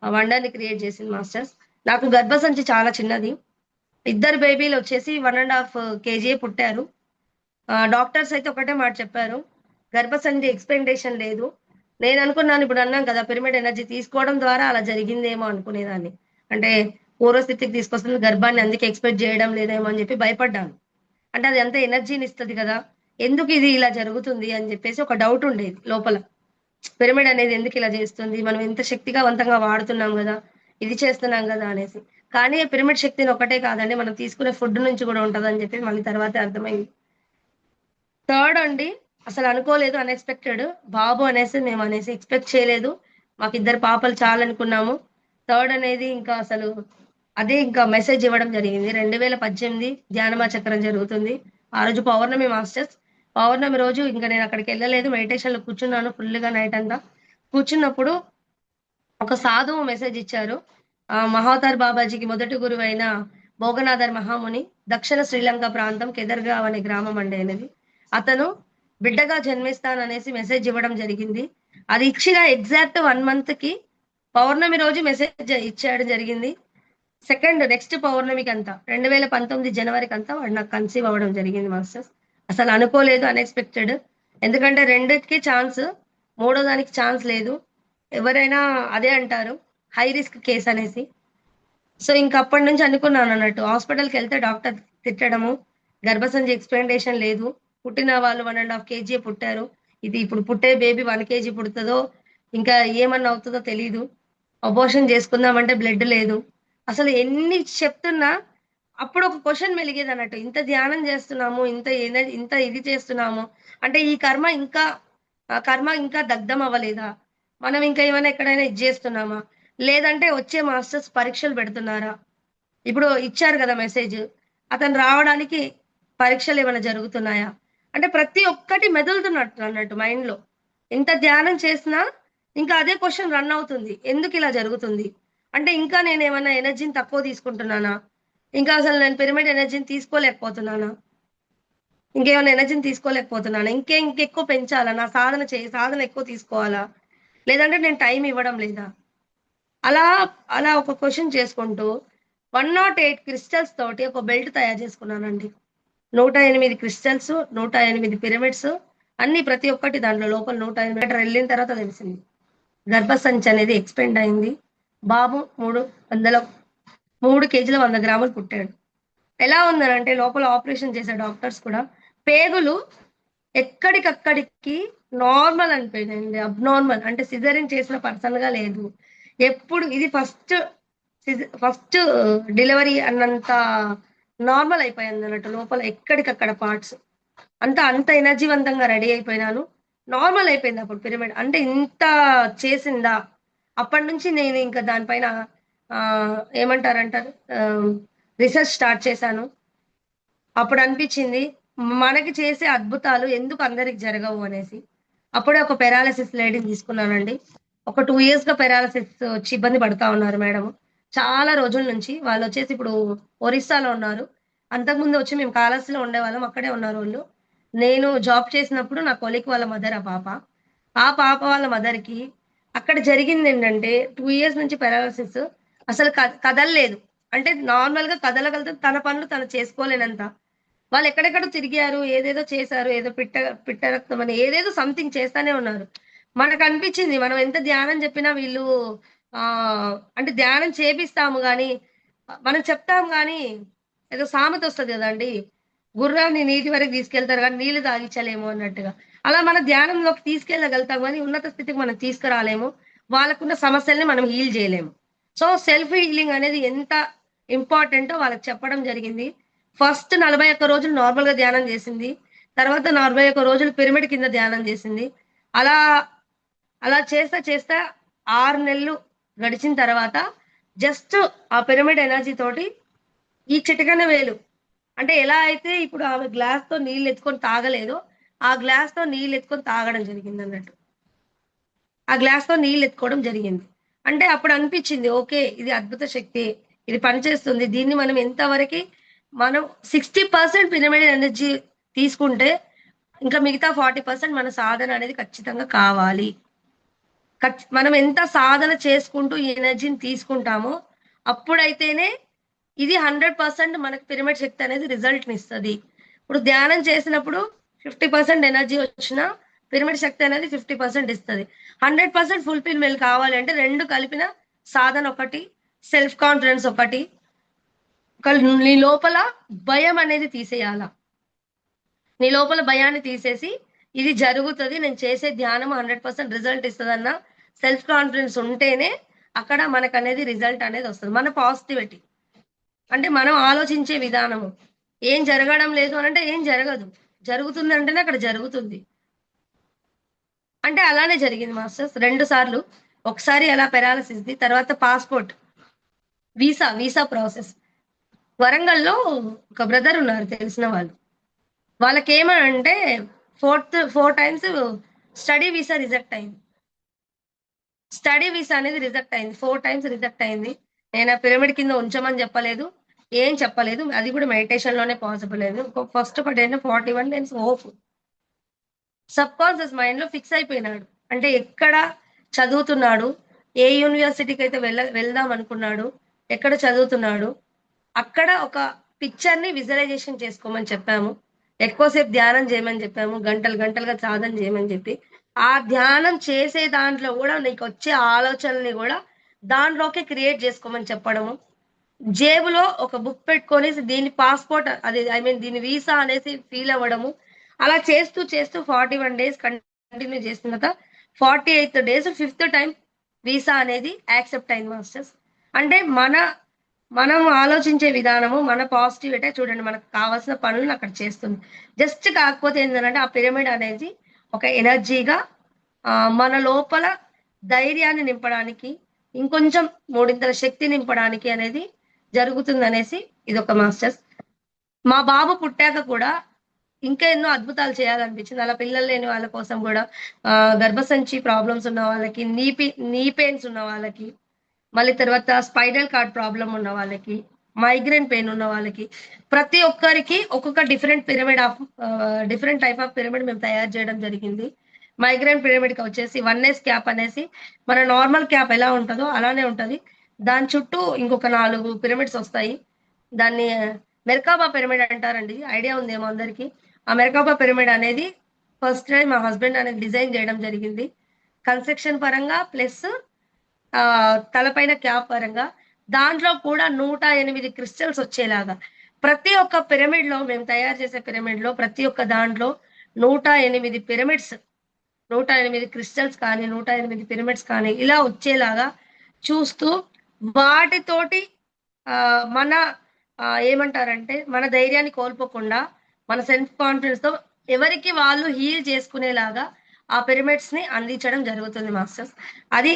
వండర్ ని క్రియేట్ చేసింది మాస్టర్స్. నాకు గర్భసంచి చాలా చిన్నది, 2 బేబీలు వచ్చేసి 1.5 kg పుట్టారు. డాక్టర్స్ అయితే ఒకటే మాట చెప్పారు, గర్భసంధి ఎక్స్పెక్టేషన్ లేదు. నేను అనుకున్నాను, ఇప్పుడు అన్నాం కదా పిరమిడ్ ఎనర్జీ తీసుకోవడం ద్వారా అలా జరిగిందేమో అనుకునేదాన్ని. అంటే పూర్వస్థితికి తీసుకొస్తుంది గర్భాన్ని, అందుకే ఎక్స్పెక్ట్ చేయడం లేదేమో అని చెప్పి భయపడ్డాను. అంటే అది ఎంత ఎనర్జీని ఇస్తుంది కదా, ఎందుకు ఇది ఇలా జరుగుతుంది అని చెప్పేసి ఒక డౌట్ ఉండేది లోపల. పిరమిడ్ అనేది ఎందుకు ఇలా చేస్తుంది, మనం ఎంత శక్తివంతంగా వాడుతున్నాం కదా, ఇది చేస్తున్నాం కదా అనేసి. కానీ పిరమిడ్ శక్తిని ఒకటే కాదండి, మనం తీసుకునే ఫుడ్ నుంచి కూడా ఉంటదని చెప్పి మళ్ళీ తర్వాత అర్థమైంది. థర్డ్ అండి, అసలు అనుకోలేదు, అన్ఎక్స్పెక్టెడ్ బాబు అనేసి మేము ఎక్స్పెక్ట్ చేయలేదు. మాకు 2 పాపలు చాలనుకున్నాము. థర్డ్ అనేది ఇంకా అసలు అదే ఇంకా మెసేజ్ ఇవ్వడం జరిగింది. 2018 ధ్యానమా చక్రం జరుగుతుంది. ఆ రోజు పౌర్ణమి మాస్టర్స్. పౌర్ణమి రోజు ఇంకా నేను అక్కడికి వెళ్ళలేదు, మెడిటేషన్ లో కూర్చున్నాను ఫుల్ గా నైట్ అంతా. కూర్చున్నప్పుడు ఒక సాధువు మెసేజ్ ఇచ్చారు. మహావతార్ బాబాజీకి మొదటి గురువు అయిన భోగనాథర్ మహాముని, దక్షిణ శ్రీలంక ప్రాంతం కెదర్గావ్ అనే గ్రామం అండి అనేది. అతను బిడ్డగా జన్మిస్తాననేసి మెసేజ్ ఇవ్వడం జరిగింది. అది ఇచ్చిన ఎగ్జాక్ట్ 1 month కి పౌర్ణమి రోజు మెసేజ్ ఇచ్చేయడం జరిగింది. నెక్స్ట్ పౌర్ణమికి అంతా 2019 జనవరికి అంతా వాడు నాకు కన్సీవ్ అవ్వడం జరిగింది మాస్టర్స్. అసలు అనుకోలేదు, అన్ఎక్స్పెక్టెడ్. ఎందుకంటే 2కి ఛాన్స్, మూడో దానికి ఛాన్స్ లేదు. ఎవరైనా అదే అంటారు, హై రిస్క్ కేసు అనేసి. సో ఇంక అప్పటి నుంచి అనుకున్నాను అన్నట్టు. హాస్పిటల్కి వెళ్తే డాక్టర్ తిట్టడము, గర్భసంచి ఎక్స్పెక్టేషన్ లేదు, పుట్టిన వాళ్ళు 1.5 kg పుట్టారు, ఇది ఇప్పుడు పుట్టే బేబీ 1 kg పుడుతుందో ఇంకా ఏమన్నా అవుతుందో తెలీదు, అబోర్షన్ చేసుకుందామంటే బ్లడ్ లేదు. అసలు ఎన్ని చెప్తున్నా అప్పుడు ఒక క్వశ్చన్ మెలిగేది అన్నట్టు, ఇంత ధ్యానం చేస్తున్నాము, ఇంత ఇది చేస్తున్నాము అంటే ఈ కర్మ ఇంకా దగ్ధం అవ్వలేదా, మనం ఇంకా ఏమైనా ఎక్కడైనా ఇది చేస్తున్నామా, లేదంటే వచ్చే మాస్టర్స్ పరీక్షలు పెడుతున్నారా, ఇప్పుడు ఇచ్చారు కదా మెసేజ్, అతను రావడానికి పరీక్షలు ఏమైనా జరుగుతున్నాయా, అంటే ప్రతి ఒక్కటి మెదులుతున్నట్టు అన్నట్టు మైండ్ లో. ఇంత ధ్యానం చేసినా ఇంకా అదే క్వశ్చన్ రన్ అవుతుంది, ఎందుకు ఇలా జరుగుతుంది, అంటే ఇంకా నేను ఏమైనా ఎనర్జీని తక్కువ తీసుకుంటున్నానా, ఇంకా అసలు నేను పిరమిడ్ ఎనర్జీని తీసుకోలేకపోతున్నానా, ఇంకేమైనా ఎనర్జీని తీసుకోలేకపోతున్నానా, ఇంకెక్కువ పెంచాలా, నా సాధన ఎక్కువ తీసుకోవాలా, లేదంటే నేను టైం ఇవ్వడం లేదా, అలా అలా ఒక క్వశ్చన్ చేసుకుంటూ 108 క్రిస్టల్స్ తోటి ఒక బెల్ట్ తయారు చేసుకున్నానండి. 108 క్రిస్టల్స్, 108 పిరమిడ్స్, అన్ని ప్రతి ఒక్కటి దాంట్లో లోపల 108 మీటర్ వెళ్ళిన తర్వాత తెలిసింది. గర్భసంచి అనేది ఎక్స్పెండ్ అయింది. బాబు 3 కేజీల 100 గ్రాములు పుట్టాడు. ఎలా ఉందనంటే లోపల ఆపరేషన్ చేసే డాక్టర్స్ కూడా పేగులు ఎక్కడికక్కడికి నార్మల్ అనిపోయిందండి, అబ్నార్మల్ అంటే సిజరింగ్ చేసిన పర్సన్ గా లేదు. ఎప్పుడు ఇది ఫస్ట్ డెలివరీ అన్నంత నార్మల్ అయిపోయింది అన్నట్టు, లోపల ఎక్కడికక్కడ పార్ట్స్ అంత ఎనర్జీవంతంగా రెడీ అయిపోయినాను. నార్మల్ అయిపోయింది అప్పుడు పిరమిడ్ అంటే ఇంత చేసిందా. అప్పటి నుంచి నేను ఇంకా దానిపైన ఏమంటారంటారు రీసెర్చ్ స్టార్ట్ చేశాను. అప్పుడు అనిపించింది మనకి చేసే అద్భుతాలు ఎందుకు అందరికి జరగవు అనేసి. అప్పుడే ఒక పెరాలసిస్ లేడీని తీసుకున్నానండి. ఒక 2 years గా పెరాలసిస్ వచ్చి ఇబ్బంది పడతా ఉన్నారు మేడం, చాలా రోజుల నుంచి. వాళ్ళు వచ్చేసి ఇప్పుడు ఒరిస్సాలో ఉన్నారు. అంతకుముందు వచ్చి మేము కాళహస్తిలో ఉండేవాళ్ళం, అక్కడే ఉన్నారు వాళ్ళు. నేను జాబ్ చేసినప్పుడు నా కొలీగ్ వాళ్ళ మదర్ ఆ పాప వాళ్ళ మదర్కి అక్కడ జరిగింది ఏంటంటే 2 years నుంచి పెరాలసిస్, అసలు కదలలేదు. అంటే నార్మల్ గా కదలగలుగుతుంది, తన పనులు తను చేసుకోలేనంత. వాళ్ళు ఎక్కడెక్కడ తిరిగారు, ఏదేదో చేశారు, ఏదో పిట్ట రక్తం అని ఏదేదో సంథింగ్ చేస్తానే ఉన్నారు. మనకు అనిపించింది మనం ఎంత ధ్యానం చెప్పినా వీళ్ళు ఆ అంటే ధ్యానం చేపిస్తాము గాని, మనం చెప్తాం గాని, ఏదో సామెత వస్తుంది కదండి, గుర్రాన్ని నీటి వరకు తీసుకెళ్తారు కానీ నీళ్లు తాగించలేము అన్నట్టుగా. అలా మన ధ్యానంలోకి తీసుకెళ్ళగలుగుతాం కానీ ఉన్నత స్థితికి మనం తీసుకురాలేము, వాళ్ళకున్న సమస్యల్ని మనం హీల్ చేయలేము. సో సెల్ఫ్ హీలింగ్ అనేది ఎంత ఇంపార్టెంటో వాళ్ళకి చెప్పడం జరిగింది. ఫస్ట్ 41 రోజులు నార్మల్ గా ధ్యానం చేసింది, తర్వాత 41 రోజులు పిరమిడ్ కింద ధ్యానం చేసింది. అలా అలా చేస్తా 6 నెలలు గడిచిన తర్వాత జస్ట్ ఆ పిరమిడ్ ఎనర్జీ తోటి ఈ చిటికన వేలు, అంటే ఎలా అయితే ఇప్పుడు ఆమె గ్లాస్ తో నీళ్ళు ఎత్తుకొని తాగలేదో ఆ గ్లాస్ తో నీళ్ళు ఎత్తుకొని తాగడం జరిగింది అన్నట్టు. ఆ గ్లాస్ తో నీళ్ళు ఎత్తుకోవడం జరిగింది. అంటే అప్పుడు అనిపించింది ఓకే ఇది అద్భుత శక్తి, ఇది పనిచేస్తుంది. దీన్ని మనం ఎంతవరకు మనం 60% పిరమిడ్ ఎనర్జీ తీసుకుంటే ఇంకా మిగతా 40% మన సాధన అనేది ఖచ్చితంగా కావాలి. మనం ఎంత సాధన చేసుకుంటూ ఈ ఎనర్జీని తీసుకుంటామో అప్పుడైతేనే ఇది 100% మనకు పిరమిడ్ శక్తి అనేది రిజల్ట్ ని ఇస్తుంది. ఇప్పుడు ధ్యానం చేసినప్పుడు 50% ఎనర్జీ వచ్చినా పిరమిడ్ శక్తి అనేది 50% ఇస్తుంది. 100% ఫుల్ఫిల్మెంట్ కావాలి అంటే రెండు కలిపిన సాధన ఒకటి, సెల్ఫ్ కాన్ఫిడెన్స్ ఒకటి, నీ లోపల భయం అనేది తీసేయాల. నీ లోపల భయాన్ని తీసేసి ఇది జరుగుతుంది, నేను చేసే ధ్యానం 100% రిజల్ట్ ఇస్తుంది అన్న సెల్ఫ్ కాన్ఫిడెన్స్ ఉంటేనే అక్కడ మనకు అనేది రిజల్ట్ అనేది వస్తుంది. మన పాజిటివిటీ అంటే మనం ఆలోచించే విధానము. ఏం జరగడం లేదు అని అంటే ఏం జరగదు, జరుగుతుంది అంటేనే అక్కడ జరుగుతుంది. అంటే అలానే జరిగింది మాస్టర్స్ 2 సార్లు. ఒకసారి అలా పెరాలసిస్ ది, తర్వాత పాస్పోర్ట్ వీసా ప్రాసెస్. వరంగల్లో ఒక బ్రదర్ ఉన్నారు తెలిసిన వాళ్ళు, వాళ్ళకి ఏమనంటే 4 times స్టడీ వీసా రిజెక్ట్ అయింది. స్టడీ వీసా అనేది రిజెక్ట్ అయింది, 4 times రిజెక్ట్ అయింది. నేను ఆ పిరమిడ్ కింద ఉంచమని చెప్పలేదు, ఏం చెప్పలేదు, అది కూడా మెడిటేషన్ లోనే పాసిబుల్ అయింది. ఫస్ట్ ఒకటి ఏంటంటే 41 days hope. Sub conscious mind లో ఫిక్స్ అయిపోయినాడు, అంటే ఎక్కడ చదువుతున్నాడు, ఏ యూనివర్సిటీకి అయితే వెళ్దాం అనుకున్నాడు, ఎక్కడ చదువుతున్నాడు, అక్కడ ఒక పిక్చర్ ని విజువలైజేషన్ చేసుకోమని చెప్పాము. ఎక్కువసేపు ధ్యానం చేయమని చెప్పాము, గంటలుగా సాధన చేయమని చెప్పి, ఆ ధ్యానం చేసే దాంట్లో కూడా నీకు వచ్చే ఆలోచనల్ని కూడా దాంట్లోకి క్రియేట్ చేసుకోమని చెప్పడము. జేబులో ఒక బుక్ పెట్టుకొని దీని పాస్పోర్ట్ అది దీని వీసా అనేసి ఫీల్ అవ్వడము. అలా చేస్తూ 41 days కంటిన్యూ చేసిన తర్వాత 48th day 5th time visa అనేది యాక్సెప్ట్ అయింది మాస్టర్స్. అంటే మన మనం ఆలోచించే విధానము, మన పాజిటివిటీ చూడండి మనకు కావాల్సిన పనులను అక్కడ చేస్తుంది. జస్ట్ కాకపోతే ఏంటంటే ఆ పిరమిడ్ అనేది ఒక ఎనర్జీగా మన లోపల ధైర్యాన్ని నింపడానికి, ఇంకొంచెం మూడింతల శక్తి నింపడానికి అనేది జరుగుతుందనేసి ఇదొక మాస్టర్స్. మా బాబు పుట్టాక కూడా ఇంకా ఎన్నో అద్భుతాలు చేయాలనిపించింది. అలా పిల్లలు లేని వాళ్ళ కోసం కూడా గర్భసంచి ప్రాబ్లమ్స్ ఉన్న వాళ్ళకి, నీ పెయిన్స్ ఉన్న వాళ్ళకి, మళ్ళీ తర్వాత స్పైనల్ కార్డ్ ప్రాబ్లం ఉన్న వాళ్ళకి, మైగ్రేన్ పెయిన్ ఉన్న వాళ్ళకి, ప్రతి ఒక్కరికి ఒక్కొక్క డిఫరెంట్ టైప్ ఆఫ్ పిరమిడ్ మేము తయారు చేయడం జరిగింది. మైగ్రేన్ పిరమిడ్కి వచ్చేసి 1S క్యాప్ అనేసి మన నార్మల్ క్యాప్ ఎలా ఉంటుందో అలానే ఉంటుంది. దాని చుట్టూ ఇంకొక 4 పిరమిడ్స్ వస్తాయి. దాన్ని మెర్కాబా పిరమిడ్ అంటారండి. ఐడియా ఉందేమో అందరికి. ఆ మెర్కాబా పిరమిడ్ అనేది ఫస్ట్ టైం మా హస్బెండ్ అనేది డిజైన్ చేయడం జరిగింది. కన్స్ట్రక్షన్ పరంగా ప్లస్ తలపైన క్యాప్ పరంగా దాంట్లో కూడా 108 క్రిస్టల్స్ వచ్చేలాగా ప్రతి ఒక్క పిరమిడ్ లో మేము తయారు చేసే పిరమిడ్ లో ప్రతి ఒక్క దాంట్లో 108 పిరమిడ్స్ 108 క్రిస్టల్స్ కానీ 108 పిరమిడ్స్ కానీ ఇలా వచ్చేలాగా చూస్తూ వాటితోటి మన ఏమంటారంటే మన ధైర్యాన్ని కోల్పోకుండా మన సెల్ఫ్ కాన్ఫిడెన్స్ తో ఎవరికి వాళ్ళు హీల్ చేసుకునేలాగా ఆ పిరమిడ్స్ ని అందించడం జరుగుతుంది మాస్టర్స్. అది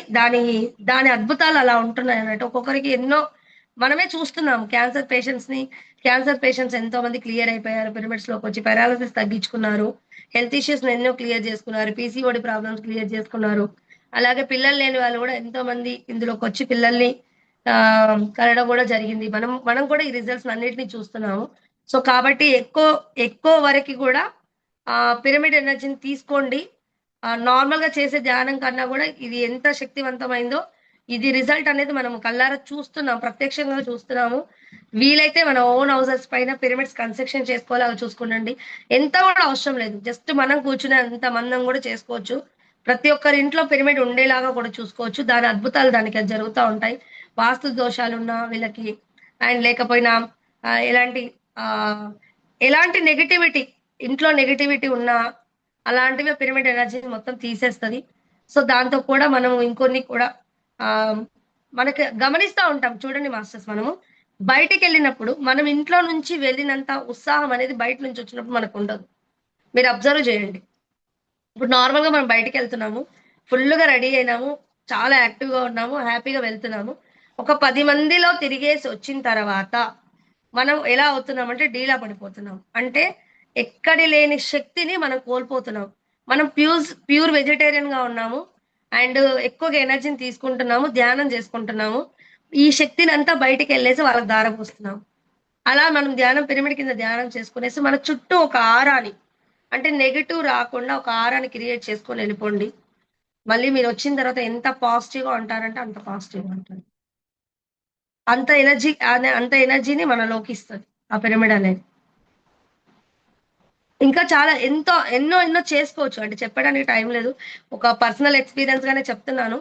దాని అద్భుతాలు అలా ఉంటున్నాయి అన్నట్టు. ఒక్కొక్కరికి ఎన్నో మనమే చూస్తున్నాము. క్యాన్సర్ పేషెంట్స్ ఎంతో మంది క్లియర్ అయిపోయారు పిరమిడ్స్ లోకి వచ్చి, పారాలసిస్ తగ్గించుకున్నారు, హెల్త్ ఇష్యూస్ ఎన్నో క్లియర్ చేసుకున్నారు, పీసీఓడి ప్రాబ్లమ్స్ క్లియర్ చేసుకున్నారు. అలాగే పిల్లలు లేని వాళ్ళు కూడా ఎంతో మంది ఇందులోకి వచ్చి పిల్లల్ని కనడం కూడా జరిగింది. మనం కూడా ఈ రిజల్ట్స్ అన్నిటిని చూస్తున్నాము. సో కాబట్టి ఎక్కువ వరకు కూడా పిరమిడ్ ఎనర్జీని తీసుకోండి. నార్మల్ గా చేసే ధ్యానం కన్నా కూడా ఇది ఎంత శక్తివంతమైందో ఇది రిజల్ట్ అనేది మనం కళ్ళారా చూస్తున్నాం, ప్రత్యక్షంగా చూస్తున్నాము. వీలైతే మన ఓన్ హౌసెస్ పైన పిరమిడ్స్ కన్స్ట్రక్షన్ చేసుకోవాలి, అవి చూసుకోండి. ఎంత కూడా అవసరం లేదు, జస్ట్ మనం కూర్చునే అంత మందం కూడా చేసుకోవచ్చు. ప్రతి ఒక్కరి ఇంట్లో పిరమిడ్ ఉండేలాగా కూడా చూసుకోవచ్చు. దాని అద్భుతాలు దానికి జరుగుతూ ఉంటాయి. వాస్తు దోషాలు ఉన్న వీళ్ళకి అండ్ లేకపోయినా ఎలాంటి నెగిటివిటీ, ఇంట్లో నెగిటివిటీ ఉన్నా అలాంటివి పిరమిడ్ ఎనర్జీని మొత్తం తీసేస్తుంది. సో దాంతో కూడా మనం ఇంకొన్ని కూడా మనకి గమనిస్తూ ఉంటాం. చూడండి మాస్టర్స్, మనము బయటికి వెళ్ళినప్పుడు మనం ఇంట్లో నుంచి వెళ్ళినంత ఉత్సాహం అనేది బయట నుంచి వచ్చినప్పుడు మనకు ఉండదు. మీరు అబ్జర్వ్ చేయండి. ఇప్పుడు నార్మల్ గా మనం బయటికి వెళ్తున్నాము, ఫుల్ గా రెడీ అయినాము, చాలా యాక్టివ్ గా ఉన్నాము, హ్యాపీగా వెళ్తున్నాము. ఒక 10 మందిలో తిరిగేసి వచ్చిన తర్వాత మనం ఎలా అవుతున్నామంటే డీలా పడిపోతున్నాం. అంటే ఎక్కడి లేని శక్తిని మనం కోల్పోతున్నాం. మనం ప్యూర్ వెజిటేరియన్ గా ఉన్నాము అండ్ ఎక్కువగా ఎనర్జీని తీసుకుంటున్నాము, ధ్యానం చేసుకుంటున్నాము. ఈ శక్తిని అంతా బయటికి వెళ్ళేసి వాళ్ళకి దారపోస్తున్నాం. అలా మనం పిరమిడ్ కింద ధ్యానం చేసుకునేసి మన చుట్టూ ఒక ఆరాని, అంటే నెగిటివ్ రాకుండా ఒక ఆరాని క్రియేట్ చేసుకొని వెళ్ళిపోండి. మళ్ళీ మీరు వచ్చిన తర్వాత ఎంత పాజిటివ్ గా ఉంటారంటే అంత పాజిటివ్ గా ఉంటారు. అంత ఎనర్జీని మనలోకి ఇస్తుంది ఆ పిరమిడ్ అనేది. ఇంకా చాలా ఎన్నో చేసుకోవచ్చు. అంటే చెప్పడానికి టైం లేదు, ఒక పర్సనల్ ఎక్స్పీరియన్స్ గానే చెప్తున్నాను.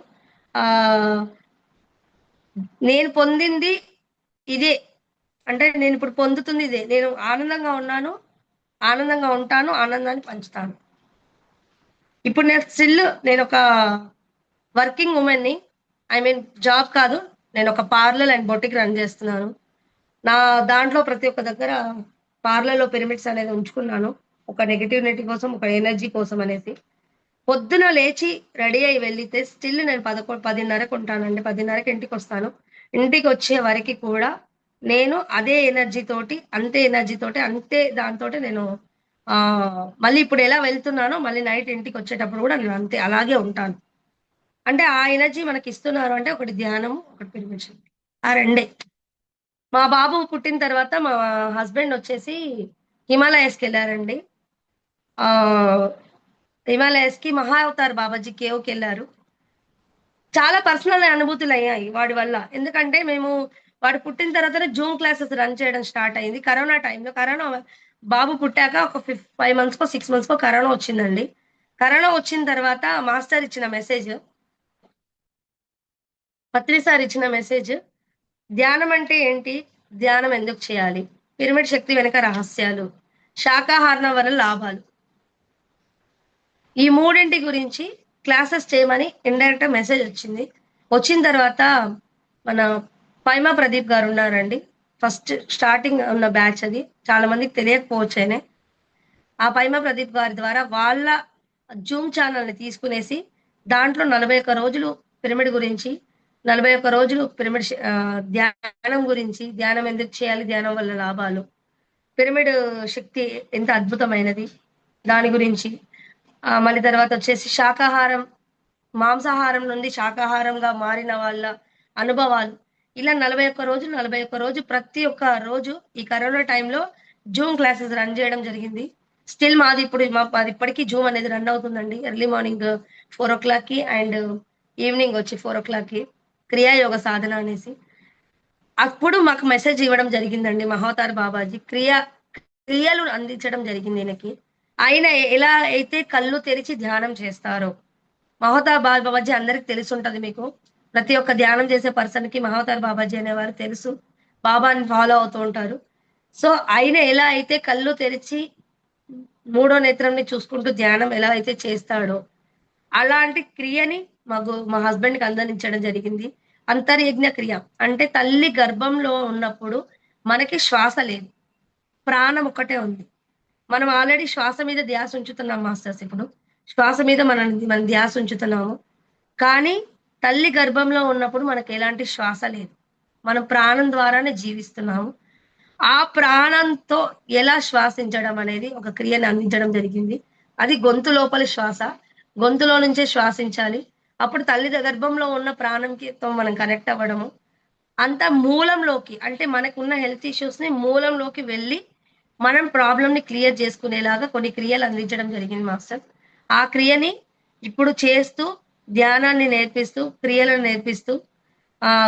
నేను పొందింది ఇదే, అంటే నేను ఇప్పుడు పొందుతుంది ఇదే. నేను ఆనందంగా ఉన్నాను, ఆనందంగా ఉంటాను, ఆనందాన్ని పంచుతాను. ఇప్పుడు నేను ఒక వర్కింగ్ ఉమెన్ ని, జాబ్ కాదు, నేను ఒక పార్లర్ అండ్ బొటిక్ రన్ చేస్తున్నాను. నా దాంట్లో ప్రతి ఒక్క దగ్గర పార్లర్లో పిరమిడ్స్ అనేది ఉంచుకున్నాను. ఒక నెగిటివిటీ కోసం, ఒక ఎనర్జీ కోసం అనేసి. పొద్దున లేచి రెడీ అయి వెళ్తే స్టిల్ నేను 10:30కు ఉంటానండి. 10:30కి ఇంటికి వస్తాను. ఇంటికి వచ్చే వరకు కూడా నేను అదే ఎనర్జీ తోటి, అంతే దాంతో నేను మళ్ళీ ఇప్పుడు ఎలా వెళ్తున్నానో మళ్ళీ నైట్ ఇంటికి వచ్చేటప్పుడు కూడా నేను అంతే అలాగే ఉంటాను. అంటే ఆ ఎనర్జీ మనకి ఇస్తున్నారు అంటే ఒకటి ధ్యానము, ఒకటి పిరమిడ్ శక్తి, ఆ రెండే. మా బాబు పుట్టిన తర్వాత మా హస్బెండ్ వచ్చేసి హిమాలయస్కి వెళ్ళారండి. హిమాలయస్ కి మహా అవతార్ బాబాజీ కేవ్కి వెళ్ళారు. చాలా పర్సనల్ అనుభూతులు అయ్యాయి వాడి వల్ల. ఎందుకంటే వాడు పుట్టిన తర్వాత జూమ్ క్లాసెస్ రన్ చేయడం స్టార్ట్ అయింది కరోనా టైంలో. బాబు పుట్టాక ఒక 5 మంత్స్కో 6 మంత్స్కో కరోనా వచ్చిందండి. కరోనా వచ్చిన తర్వాత మాస్టర్ ఇచ్చిన మెసేజ్, పత్రి సార్ ఇచ్చిన మెసేజ్, ధ్యానం అంటే ఏంటి, ధ్యానం ఎందుకు చేయాలి, పిరమిడ్ శక్తి వెనుక రహస్యాలు, శాకాహారం వల్ల లాభాలు, ఈ మూడింటి గురించి క్లాసెస్ చేయమని ఇండైరెక్ట్ మెసేజ్ వచ్చింది. వచ్చిన తర్వాత మన పైమా ప్రదీప్ గారు ఉన్నారండి. ఫస్ట్ స్టార్టింగ్ ఉన్న బ్యాచ్ అది. చాలా మందికి తెలియకపోవచ్చేనే. ఆ పైమా ప్రదీప్ గారి ద్వారా వాళ్ళ జూమ్ ఛానల్‌ని తీసుకునేసి దాంట్లో 41 రోజులు పిరమిడ్ గురించి, 41 రోజులు ధ్యానం గురించి, ధ్యానం ఎందుకు చేయాలి? ధ్యానం వల్ల లాభాలు, పిరమిడ్ శక్తి ఎంత అద్భుతమైనది దాని గురించి, మళ్ళీ తర్వాతొచ్చేసి శాకాహారం, మాంసాహారం నుండి శాకాహారంగా మారిన వాళ్ళ అనుభవాలు. ఇలా 41 రోజులు, 41 రోజు ప్రతి ఒక్క రోజు ఈ కరోనా టైంలో జూమ్ క్లాసెస్ రన్ చేయడం జరిగింది. స్టిల్ మాది ఇప్పటికి జూమ్ అనేది రన్ అవుతుందండి. ఎర్లీ మార్నింగ్ 4:00కి అండ్ ఈవినింగ్ వచ్చి 4:00కి క్రియాయోగ సాధన అనేసి. అప్పుడు మాకు మెసేజ్ ఇవ్వడం జరిగిందండి మహావతార్ బాబాజీ. క్రియలు అందించడం జరిగింది ఈయనకి. ఆయన ఎలా అయితే కళ్ళు తెరిచి ధ్యానం చేస్తారో, మహోతార్ బాబాజీ అందరికి తెలిసుంటది మీకు. ప్రతి ఒక్క ధ్యానం చేసే పర్సన్‌కి మహోతార్ బాబాజీ అనేవారు తెలుసు. బాబాని ఫాలో అవుతూ ఉంటారు. సో, ఆయన ఎలా అయితే కళ్ళు తెరిచి మూడో నేత్రంని చూసుకుంటూ ధ్యానం ఎలా అయితే చేస్తాడో, అలాంటి క్రియని మా హస్బెండ్‌కి అందించడం జరిగింది. అంతర్యజ్ఞ క్రియ. అంటే తల్లి గర్భంలో ఉన్నప్పుడు మనకి శ్వాస లేదు. ప్రాణం ఒక్కటే ఉంది. మనం ఆల్రెడీ శ్వాస మీద ధ్యాస ఉంచుతున్నాం మాస్టర్స్ ఇప్పుడు. శ్వాస మీద మనం ధ్యాస ఉంచుతున్నాము. కానీ తల్లి గర్భంలో ఉన్నప్పుడు మనకెలాంటి శ్వాస లేదు. మనం ప్రాణం ద్వారానే జీవిస్తున్నాము. ఆ ప్రాణంతో ఎలా శ్వాసించడం అనేది ఒక క్రియని అందించడం జరిగింది. అది గొంతు లోపలి శ్వాస. గొంతులో నుంచే శ్వాసించాలి. అప్పుడు తల్లి గర్భంలో ఉన్న ప్రాణంకితో మనం కనెక్ట్ అవ్వడము. అంతా మూలంలోకి అంటే మనకున్న హెల్త్ ఇష్యూస్‌ని మూలంలోకి వెళ్ళి, మనం ప్రాబ్లమ్‌ని క్లియర్ చేసుకునేలాగా కొన్ని క్రియలు అందించడం జరిగింది మాస్టర్. ఆ క్రియని ఇప్పుడు చేస్తూ, ధ్యానాన్ని నేర్పిస్తూ, క్రియలను నేర్పిస్తూ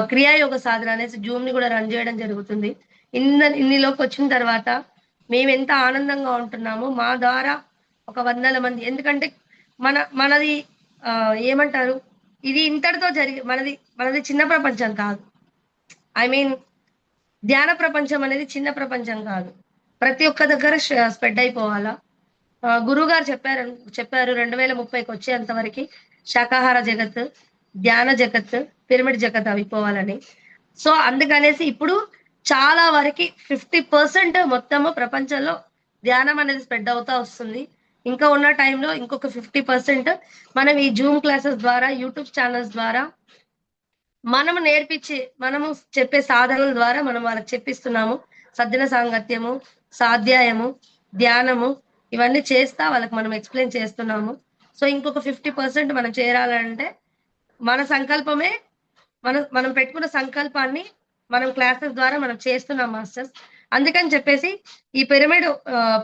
క్రియాయోగ సాధన అనేసి జూమ్‌ని గూడా రన్ జేయడం జరుగుతుంది. ఇన్నిలోకొచ్చిన తర్వాత మేమెంత ఆనందంగా ఉంటున్నామో, మా ద్వారా ఒక వందల మంది ఎందుకంటే మనది ఏమంటారు? ఇది ఇంతటితో మనది చిన్న ప్రపంచం కాదు. ఐ మీన్ ధ్యాన ప్రపంచం అనేది చిన్న ప్రపంచం కాదు. ప్రతి ఒక్క దగ్గర స్ప్రెడ్ అయిపోవాలా. గురువుగారు చెప్పారు 2030కి వచ్చేంత వరకి శాకాహార జగత్, ధ్యాన జగత్, పిరమిడ్ జగత్ అయిపోవాలని. సో, అందుకనేసి ఇప్పుడు చాలా వరకి 50% మొత్తము ప్రపంచంలో ధ్యానం అనేది స్ప్రెడ్ అవుతా వస్తుంది. ఇంకా ఉన్న టైంలో ఇంకొక 50% మనం ఈ జూమ్ క్లాసెస్ ద్వారా, యూట్యూబ్ ఛానెల్స్ ద్వారా మనము చెప్పే సాధనల ద్వారా మనం వాళ్ళకి చెప్పిస్తున్నాము. సజ్జన సాంగత్యము, స్వాధ్యాయము, ధ్యానము ఇవన్నీ చేస్తా వాళ్ళకి మనం ఎక్స్‌ప్లెయిన్ చేస్తున్నాము. సో, ఇంకొక 50% మనం చేరాలంటే మన సంకల్పమే మనం పెట్టుకున్న సంకల్పాన్ని మనం క్లాసెస్ ద్వారా మనం చేస్తున్నాం మాస్టర్స్. అందుకని చెప్పేసి ఈ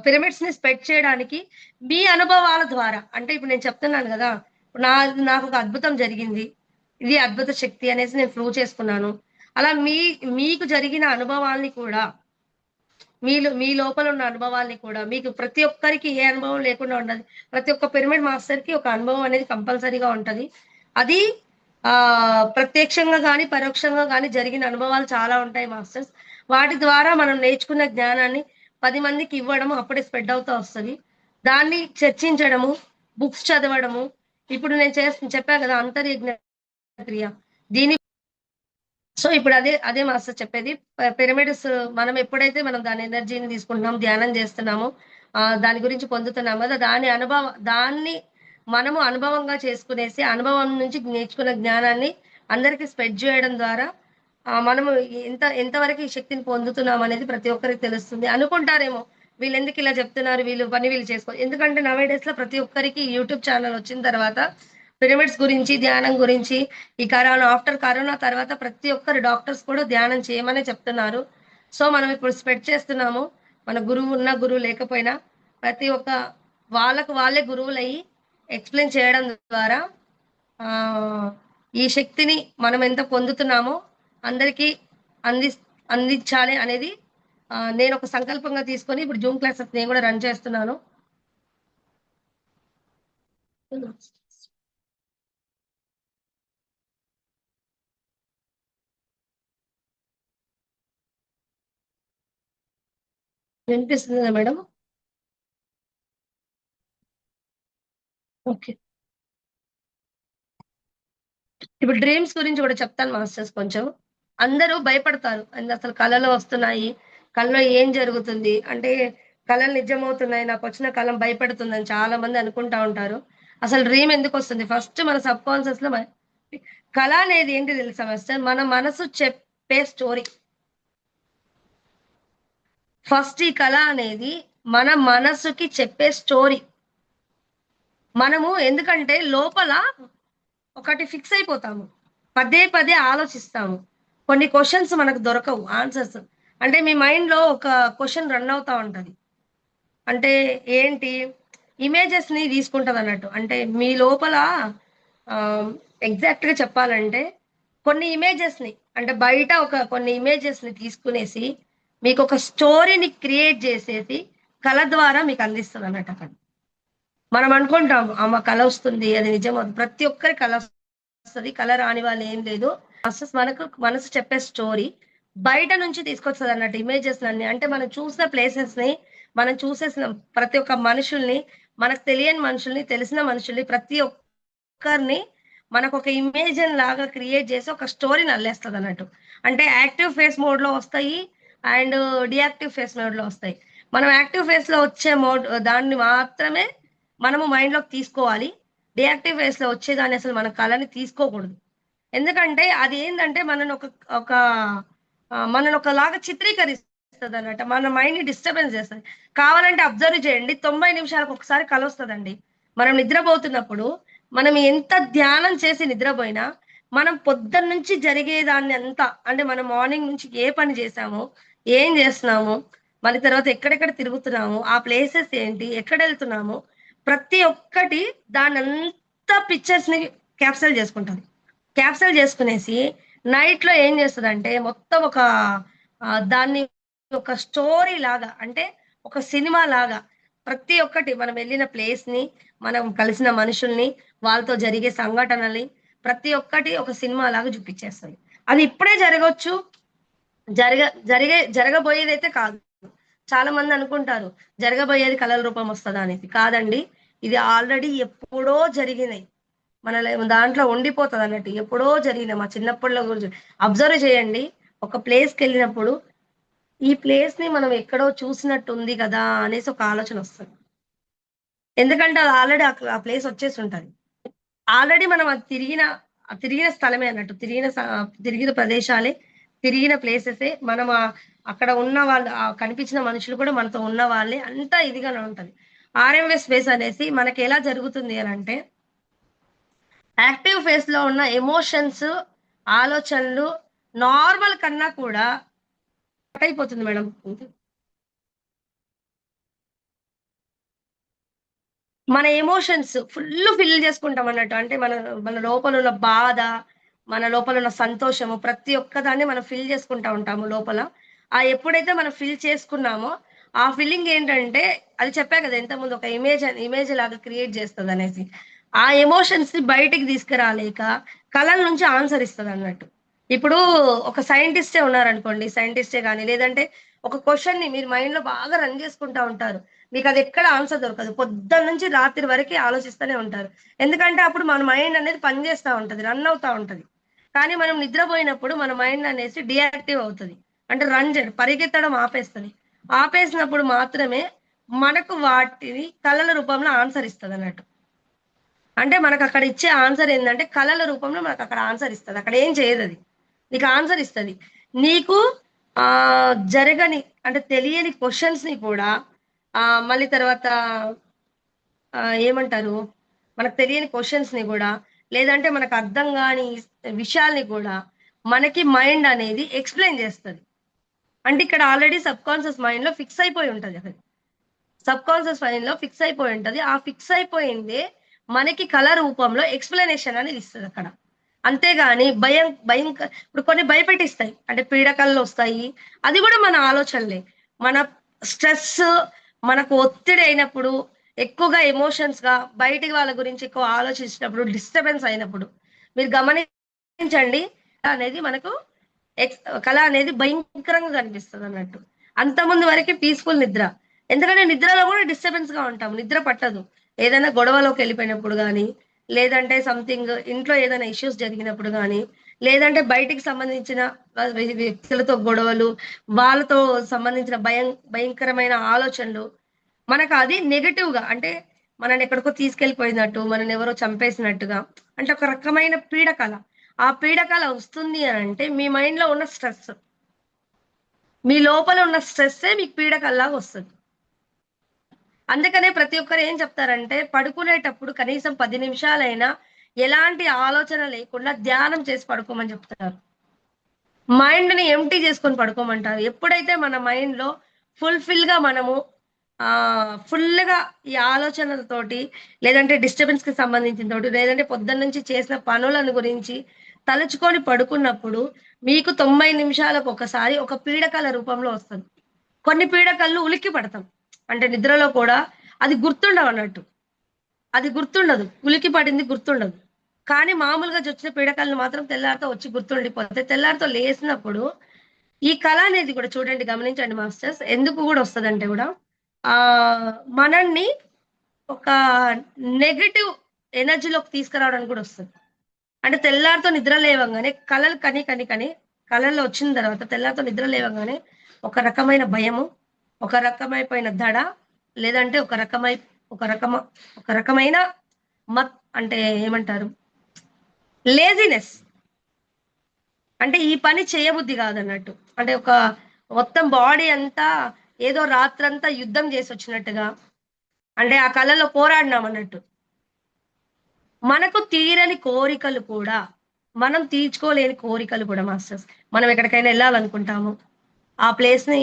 పిరమిడ్స్‌ని స్ప్రెడ్ చేయడానికి మీ అనుభవాల ద్వారా అంటే ఇప్పుడు నేను చెప్తున్నాను గదా! నాకొక అద్భుతం జరిగింది. ఇది అద్భుత శక్తి అనేసి నేను ప్రూవ్ చేసుకున్నాను. అలా మీకు జరిగిన అనుభవాల్ని కూడా మీ లోపల ఉన్న అనుభవాల్ని కూడా మీకు ప్రతి ఒక్కరికి ఏ అనుభవం లేకుండా ఉండదు. ప్రతి ఒక్క పిరమిడ్ మాస్టర్‌కి ఒక అనుభవం అనేది కంపల్సరీగా ఉంటది. అది ప్రత్యక్షంగా గాని, పరోక్షంగా గాని జరిగిన అనుభవాలు చాలా ఉంటాయి మాస్టర్స్. వాటి ద్వారా మనం నేర్చుకున్న జ్ఞానాన్ని 10 మందికి ఇవ్వడము అప్పుడే స్ప్రెడ్ అవుతా వస్తది. దాన్ని చర్చించడము, బుక్స్ చదవడము, ఇప్పుడు నేను చెప్పా గదా! అంతర్యజ్ఞ క్రియ. దీని సో, ఇప్పుడు అదే మాస్టర్ చెప్పేది. పిరమిడ్స్ మనం ఎప్పుడైతే మనం దాని ఎనర్జీని తీసుకుంటున్నాం, ధ్యానం జేస్తున్నామో, దాని గురించి పొందుతున్నాం గదా! దాన్ని మనము అనుభవంగా చేసుకునేసి, అనుభవం నుంచి నేర్చుకున్న జ్ఞానాన్ని అందరికి స్ప్రెడ్ జేయడం ద్వారా మనము ఎంతవరకు ఈ శక్తిని పొందుతున్నామనేది ప్రతి ఒక్కరికి తెలుస్తుంది. అనుకుంటారేమో, వీళ్ళెందుకు ఇలా చెప్తున్నారు? వీళ్ళు చేసుకో ఎందుకంటే నౌ ఏ డేస్‌లో ప్రతి ఒక్కరికి యూట్యూబ్ ఛానెల్ వచ్చిన తర్వాత పిరమిడ్స్ గురించి, ధ్యానం గురించి ఆఫ్టర్ కరోనా తర్వాత ప్రతి ఒక్కరు డాక్టర్స్ కూడా ధ్యానం చేయమనే చెప్తున్నారు. సో, మనం ఇప్పుడు స్ప్రెడ్ చేస్తున్నాము. మన గురువు ఉన్నా, గురువు లేకపోయినా ప్రతి ఒక్క వాళ్ళకి వాళ్ళే గురువులయ్యి ఎక్స్‌ప్లెయిన్ చేయడం ద్వారా ఆహ్, ఈ శక్తిని మనం ఎంత పొందుతున్నామో అందరికీ అందిస్ అందించాలి అనేది నేనొక సంకల్పంగా తీసుకొని ఇప్పుడు జూమ్ క్లాసెస్ నేను గూడా రన్ చేస్తున్నాను. వినిపిస్తుందా మేడం? ఓకే. ఇప్పుడు డ్రీమ్స్ గురించి గూడా చెప్తాను మాస్టర్స్ కొంచెం. అందరూ భయపడతారు. అసలు కళలు వస్తున్నాయి, కళలో ఏం జరుగుతుంది అంటే కళలు నిజమవుతున్నాయి, నాకు వచ్చిన కళ భయపెడుతుందని చాలా మంది అనుకుంటా ఉంటారు. అసలు డ్రీమ్ ఎందుకు వస్తుంది? ఫస్ట్ మన సబ్ కాన్షియస్ లో కళ అనేది ఏంటి తెలుసా మాస్టర్? మన మనసు చెప్పే స్టోరీ. ఫస్ట్ ఈ కళ అనేది మన మనసుకి చెప్పే స్టోరీ. మనము ఎందుకంటే లోపల ఒకటి ఫిక్స్ అయిపోతాము, పదే పదే ఆలోచిస్తాము. కొన్ని క్వశ్చన్స్ మనకు దొరకవు ఆన్సర్స్. అంటే మీ మైండ్ లో ఒక క్వశ్చన్ రన్ అవుతా ఉంటది. అంటే ఏంటి? ఇమేజెస్ ని తీసుకుంటది అన్నట్టు. అంటే మీ లోపల ఎగ్జాక్ట్ గా చెప్పాలంటే కొన్ని ఇమేజెస్ ని, అంటే బయట కొన్ని ఇమేజెస్ ని తీసుకునేసి మీకు ఒక స్టోరీని క్రియేట్ చేసేసి కళ ద్వారా మీకు అందిస్తుంది అన్నట్టు. అక్కడ మనం అనుకుంటాం అమ్మ కళ వస్తుంది, అది నిజం. ప్రతి ఒక్కరి కళ వస్తుంది, కళ రాని వాళ్ళు ఏం లేదు. అసలు మనకు మనసు చెప్పే స్టోరీ బయట నుంచి తీసుకొస్తుంది అన్నట్టు. ఇమేజెస్ అన్ని అంటే మనం చూసిన ప్లేసెస్ ని, మనం చూసేసిన ప్రతి ఒక్క మనుషుల్ని, మనకు తెలియని మనుషుల్ని, తెలిసిన మనుషుల్ని, ప్రతి ఒక్కరిని మనకు ఒక ఇమేజ్ లాగా క్రియేట్ చేసి ఒక స్టోరీని అల్లేస్తుంది అన్నట్టు. అంటే యాక్టివ్ ఫేస్ మోడ్ లో వస్తాయి అండ్ డియాక్టివ్ ఫేస్ మోడ్ లో వస్తాయి. మనం యాక్టివ్ ఫేస్ లో వచ్చే మోడ్ దాన్ని మాత్రమే మనము మైండ్ లోకి తీసుకోవాలి. డియాక్టివ్ ఫేస్ లో వచ్చేదాన్ని అసలు మన కళని తీసుకోకూడదు. ఎందుకంటే అది ఏంటంటే మనని ఒకలాగా చిత్రీకరిస్తుంది అన్నట్టు. మన మైండ్ ని డిస్టర్బెన్స్ చేస్తుంది. కావాలంటే అబ్జర్వ్ చేయండి, 90 నిమిషాలకు ఒకసారి కళ వస్తుందండి. మనం నిద్రపోతున్నప్పుడు మనం ఎంత ధ్యానం చేసి నిద్రపోయినా మనం పొద్దున్న నుంచి జరిగేదాన్ని అంతా, అంటే మనం మార్నింగ్ నుంచి ఏ పని చేసామో, ఏం చేస్తున్నాము, మళ్ళీ తర్వాత ఎక్కడెక్కడ తిరుగుతున్నాము, ఆ ప్లేసెస్ ఏంటి, ఎక్కడ వెళ్తున్నాము, ప్రతి ఒక్కటి దాని అంతా పిక్చర్స్ ని క్యాప్చర్ చేసుకుంటుంది. క్యాప్చర్ చేసుకునేసి నైట్ లో ఏం చేస్తుందంటే మొత్తం దాన్ని ఒక స్టోరీ లాగా, అంటే ఒక సినిమా లాగా ప్రతి ఒక్కటి మనం వెళ్ళిన ప్లేస్ ని, మనం కలిసిన మనుషుల్ని, వాళ్ళతో జరిగే సంఘటనల్ని ప్రతి ఒక్కటి ఒక సినిమా లాగా చూపించేస్తుంది. అది ఇప్పుడే జరగవచ్చు, జరగబోయేది అయితే కాదు. చాలా మంది అనుకుంటారు జరగబోయేది కళల రూపం వస్తుందా అనేది. కాదండి, ఇది ఆల్రెడీ ఎప్పుడో జరిగినాయి. మన దాంట్లో ఉండిపోతుంది అన్నట్టు. ఎప్పుడో జరిగినాయి, మా చిన్నప్పటిలో గురించి అబ్జర్వ్ చేయండి. ఒక ప్లేస్కి వెళ్ళినప్పుడు ఈ ప్లేస్ ని మనం ఎక్కడో చూసినట్టు ఉంది కదా అనేసి ఒక ఆలోచన వస్తుంది. ఎందుకంటే అది ఆల్రెడీ ఆ ప్లేస్ వచ్చేసి ఉంటది. ఆల్రెడీ మనం అది తిరిగిన స్థలమే అన్నట్టు. తిరిగిన ప్రదేశాలే, తిరిగిన ప్లేసెసే. మనం అక్కడ ఉన్న వాళ్ళు, కనిపించిన మనుషులు కూడా మనతో ఉన్న వాళ్ళే. అంతా ఇదిగానే ఉంటది. ఆర్ఎంఎస్ స్పేస్ అనేసి మనకి ఎలా జరుగుతుంది అని అంటే, యాక్టివ్ ఫేస్ లో ఉన్న ఎమోషన్స్, ఆలోచనలు నార్మల్ కన్నా కూడా కట్ అయిపోతుంది మేడం. మన ఎమోషన్స్ ఫిల్ చేసుకుంటాం అన్నట్టు. అంటే మన లోపల ఉన్న బాధ, మన లోపల ఉన్న సంతోషము, ప్రతి ఒక్కదాన్ని మనం ఫిల్ చేసుకుంటా ఉంటాము లోపల. ఎప్పుడైతే మనం ఫిల్ చేసుకున్నామో ఆ ఫీలింగ్ ఏంటంటే, అది చెప్పా కదా ఇంతకుముందు, ఒక ఇమేజ్ లాగా క్రియేట్ చేస్తుంది అనేసి. ఆ ఎమోషన్స్ ని బయటికి తీసుకురాలేక కళల నుంచి ఆన్సర్ ఇస్తుంది అన్నట్టు. ఇప్పుడు ఒక సైంటిస్టే ఉన్నారనుకోండి, సైంటిస్టే కానీ, లేదంటే ఒక క్వశ్చన్ ని మీరు మైండ్ లో బాగా రన్ చేసుకుంటా ఉంటారు. మీకు అది ఎక్కడ ఆన్సర్ దొరకదు. పొద్దున్న నుంచి రాత్రి వరకు ఆలోచిస్తూనే ఉంటారు. ఎందుకంటే అప్పుడు మన మైండ్ అనేది పనిచేస్తూ ఉంటది, రన్ అవుతా ఉంటది. కానీ మనం నిద్రపోయినప్పుడు మన మైండ్ అనేసి డియాక్టివ్ అవుతుంది. అంటే రన్ చేయడం, పరిగెత్తడం ఆపేస్తుంది. ఆపేసినప్పుడు మాత్రమే మనకు వాటిని కళల రూపంలో ఆన్సర్ ఇస్తుంది అన్నట్టు. అంటే మనకు అక్కడ ఇచ్చే ఆన్సర్ ఏంటంటే కళల రూపంలో మనకు అక్కడ ఆన్సర్ ఇస్తుంది. అక్కడ ఏం చేయదు, అది నీకు ఆన్సర్ ఇస్తుంది. నీకు జరగని, అంటే తెలియని క్వశ్చన్స్ ని కూడా మళ్ళీ తర్వాత ఏమంటారు, మనకు తెలియని క్వశ్చన్స్ ని కూడా, లేదంటే మనకు అర్థం కాని విషయాల్ని కూడా మనకి మైండ్ అనేది ఎక్స్ప్లెయిన్ చేస్తుంది. అంటే ఇక్కడ ఆల్రెడీ సబ్ కాన్షియస్ మైండ్ లో ఫిక్స్ అయిపోయి ఉంటది. అది సబ్ కాన్షియస్ మైండ్ లో ఫిక్స్ అయిపోయి ఉంటది. ఆ ఫిక్స్ అయిపోయిందే మనకి కళ రూపంలో ఎక్స్ప్లెనేషన్ అనేది ఇస్తుంది అక్కడ. అంతేగాని ఇప్పుడు కొన్ని భయపెట్టిస్తాయి, అంటే పీడకలు వస్తాయి, అది కూడా మన ఆలోచనలే. మన స్ట్రెస్, మనకు ఒత్తిడి అయినప్పుడు, ఎక్కువగా ఎమోషన్స్ గా బయటికి వాళ్ళ గురించి ఎక్కువ ఆలోచించినప్పుడు, డిస్టర్బెన్స్ అయినప్పుడు మీరు గమనించండి, అనేది మనకు కళ అనేది భయంకరంగా కనిపిస్తుంది అన్నట్టు. అంతకుముందు వరకు పీస్ఫుల్ నిద్ర. ఎందుకంటే నిద్రలో కూడా డిస్టర్బెన్స్ గా ఉంటాం, నిద్ర పట్టదు. ఏదైనా గొడవలోకి వెళ్ళిపోయినప్పుడు కానీ, లేదంటే సంథింగ్ ఇంట్లో ఏదైనా ఇష్యూస్ జరిగినప్పుడు కానీ, లేదంటే బయటికి సంబంధించిన వ్యక్తులతో గొడవలు, వాళ్ళతో సంబంధించిన భయంకరమైన ఆలోచనలు, మనకు అది నెగెటివ్ గా, అంటే మనల్ని ఎక్కడికో తీసుకెళ్ళిపోయినట్టు, మనల్ని ఎవరో చంపేసినట్టుగా, అంటే ఒక రకమైన పీడకల. ఆ పీడకల వస్తుంది అని అంటే మీ మైండ్ లో ఉన్న స్ట్రెస్, మీ లోపల ఉన్న స్ట్రెస్సే మీకు పీడకల్లాగా వస్తుంది. అందుకనే ప్రతి ఒక్కరు ఏం చెప్తారంటే పడుకునేటప్పుడు కనీసం 10 నిమిషాలైనా ఎలాంటి ఆలోచన లేకుండా ధ్యానం చేసి పడుకోమని చెప్తారు. మైండ్ ని ఎంప్టీ చేసుకొని పడుకోమంటారు. ఎప్పుడైతే మన మైండ్ లో ఫుల్ఫిల్ గా మనము ఫుల్ గా ఈ ఆలోచనలతోటి, లేదంటే డిస్టర్బెన్స్ కి సంబంధించిన తోటి, లేదంటే పొద్దున్న నుంచి చేసిన పనులను గురించి తలుచుకొని పడుకున్నప్పుడు మీకు 90 నిమిషాలకు ఒకసారి ఒక పీడకల రూపంలో వస్తుంది. కొన్ని పీడకలు ఉలిక్కి పడతాం, అంటే నిద్రలో కూడా అది గుర్తుండవు అన్నట్టు, అది గుర్తుండదు, ఉలికి పడింది గుర్తుండదు. కానీ మామూలుగా వచ్చిన పీడకలను మాత్రం తెల్లారితో వచ్చి గుర్తుండిపోతే తెల్లారితో లేసినప్పుడు ఈ కళ అనేది కూడా చూడండి, గమనించండి మాస్టర్స్, ఎందుకు కూడా వస్తుందంటే కూడా ఆ మనల్ని ఒక నెగటివ్ ఎనర్జీలోకి తీసుకురావడానికి కూడా వస్తుంది. అంటే తెల్లారితో నిద్ర లేవగానే కళలు కని కని కని కళల్లో వచ్చిన తర్వాత తెల్లారితో నిద్ర లేవగానే ఒక రకమైన భయము, ఒక రకమైపోయిన దడ, లేదంటే ఒక రకమైన అంటే ఏమంటారు, లేజినెస్, అంటే ఈ పని చేయబుద్ధి కాదన్నట్టు, అంటే ఒక మొత్తం బాడీ అంతా ఏదో రాత్రంతా యుద్ధం చేసి వచ్చినట్టుగా, అంటే ఆ కళలో పోరాడినాం అన్నట్టు. మనకు తీరని కోరికలు కూడా, మనం తీర్చుకోలేని కోరికలు కూడా మాస్టర్స్, మనం ఎక్కడికైనా వెళ్ళాలనుకుంటాము, ఆ ప్లేస్ ని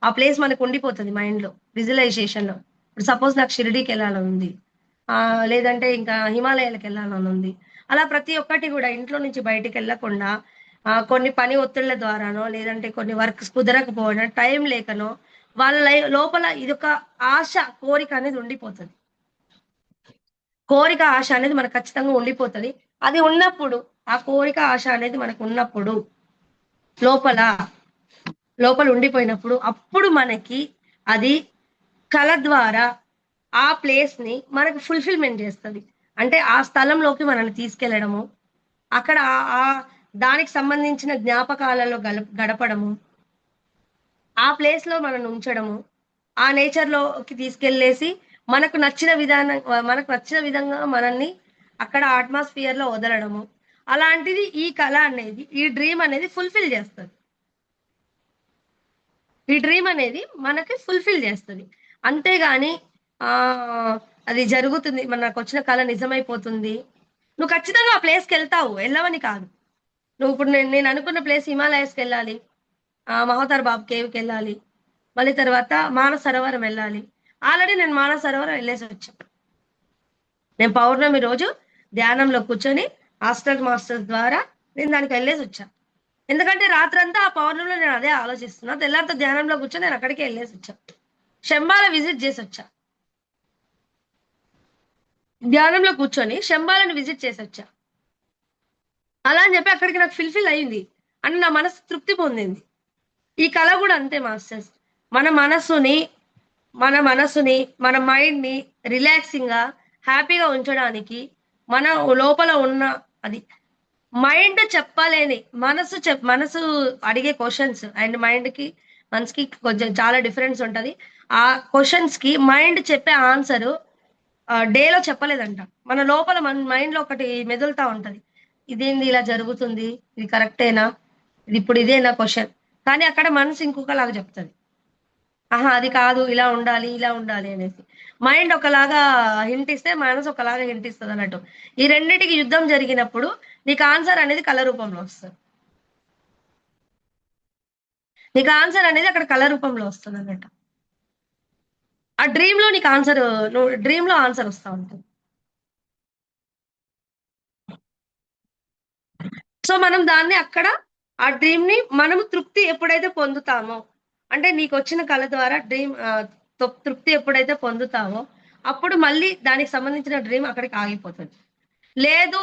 ఆ ప్లేస్ మనకు ఉండిపోతుంది మైండ్ లో, విజువలైజేషన్ లో. ఇప్పుడు సపోజ్ నాకు షిరిడీకి వెళ్ళాలని ఉంది, లేదంటే ఇంకా హిమాలయాలకు వెళ్ళాలని ఉంది. అలా ప్రతి ఒక్కటి కూడా ఇంట్లో నుంచి బయటికి వెళ్ళకుండా కొన్ని పని ఒత్తిళ్ల ద్వారానో, లేదంటే కొన్ని వర్క్స్ కుదరకపోవడం, టైం లేకనో, వాళ్ళ లోపల ఇదొక ఆశ, కోరిక అనేది ఉండిపోతుంది. కోరిక ఆశ అనేది మనకు ఖచ్చితంగా ఉండిపోతుంది. అది ఉన్నప్పుడు, ఆ కోరిక ఆశ అనేది మనకు ఉన్నప్పుడు లోపల ఉండిపోయినప్పుడు, అప్పుడు మనకి అది కళ ద్వారా ఆ ప్లేస్ ని మనకు ఫుల్ఫిల్మెంట్ చేస్తుంది. అంటే ఆ స్థలంలోకి మనల్ని తీసుకెళ్లడము, అక్కడ ఆ దానికి సంబంధించిన జ్ఞాపకాలలో గడపడము, ఆ ప్లేస్ లో మనం ఉంచడము, ఆ నేచర్ లోకి తీసుకెళ్లేసి మనకు నచ్చిన విధంగా మనల్ని అక్కడ అట్మాస్ఫియర్ లో వదలడము, అలాంటిది ఈ కళ అనేది, ఈ డ్రీమ్ అనేది ఫుల్ఫిల్ చేస్తుంది. ఈ డ్రీమ్ అనేది మనకి ఫుల్ఫిల్ చేస్తుంది. అంతేగాని అది జరుగుతుంది, మనకు వచ్చిన కళ నిజమైపోతుంది, నువ్వు ఖచ్చితంగా ఆ ప్లేస్కి వెళ్తావు, వెళ్ళవని కాదు. నువ్వు ఇప్పుడు నేను అనుకున్న ప్లేస్ హిమాలయస్కి వెళ్ళాలి, మహోతార్ బాబు కేవ్కి వెళ్ళాలి, మళ్ళీ తర్వాత మానస సరోవరం వెళ్ళాలి. ఆల్రెడీ నేను మానస సరోవరం వెళ్ళేసి వచ్చాను. నేను పౌర్ణమి రోజు ధ్యానంలో కూర్చొని ఆస్టర్ మాస్టర్స్ ద్వారా నేను దానికి వెళ్ళేసి వచ్చాను. ఎందుకంటే రాత్రంతా ఆ పౌర్ణమిలో నేను అదే ఆలోచిస్తున్నా, తెల్లారితో ధ్యానంలో కూర్చొని నేను అక్కడికి వెళ్ళేసి వచ్చా. శంబాల విజిట్ చేసి వచ్చా, ధ్యానంలో కూర్చొని శంబాలను విజిట్ చేసి వచ్చా. అలా అని చెప్పి అక్కడికి నాకు ఫుల్ఫిల్ అయింది, అంటే నా మనసు తృప్తి పొందింది. ఈ కళ కూడా అంతే మాస్టర్స్, మన మనసుని మన మైండ్ ని రిలాక్సింగ్ గా, హ్యాపీగా ఉంచడానికి మన లోపల ఉన్న అది మైండ్ చెప్పలేని, మనసు అడిగే క్వశ్చన్స్ అండ్ మనసుకి కొంచెం చాలా డిఫరెన్స్ ఉంటది. ఆ క్వశ్చన్స్ కి మైండ్ చెప్పే ఆన్సర్ డేలో చెప్పలేదంట, మన లోపల మన మైండ్ లో ఒకటి మెదులుతా ఉంటది, ఇదేంది ఇలా జరుగుతుంది, ఇది కరెక్టేనా, ఇది ఇప్పుడు ఇదేనా క్వశ్చన్, కానీ అక్కడ మనసు ఇంకొకలాగా చెప్తుంది, ఆహా అది కాదు, ఇలా ఉండాలి అనేసి. మైండ్ ఒకలాగా హింట్ ఇస్తే మనసు ఒకలాగా హింట్ ఇస్తుంది అన్నట్టు. ఈ రెండింటికి యుద్ధం జరిగినప్పుడు నీకు ఆన్సర్ అనేది కళ రూపంలో వస్తుంది, నీకు ఆన్సర్ అనేది అక్కడ కళ రూపంలో వస్తుంది అన్నట్టు. ఆ డ్రీమ్ లో నీకు ఆన్సర్, నువ్వు డ్రీమ్ లో ఆన్సర్ వస్తా ఉంటుంది. సో మనం దాన్ని అక్కడ, ఆ డ్రీమ్ ని మనము తృప్తి ఎప్పుడైతే పొందుతామో, అంటే నీకు వచ్చిన కళ ద్వారా డ్రీమ్ తృప్తి ఎప్పుడైతే పొందుతామో, అప్పుడు మళ్ళీ దానికి సంబంధించిన డ్రీమ్ అక్కడికి ఆగిపోతుంది. లేదు,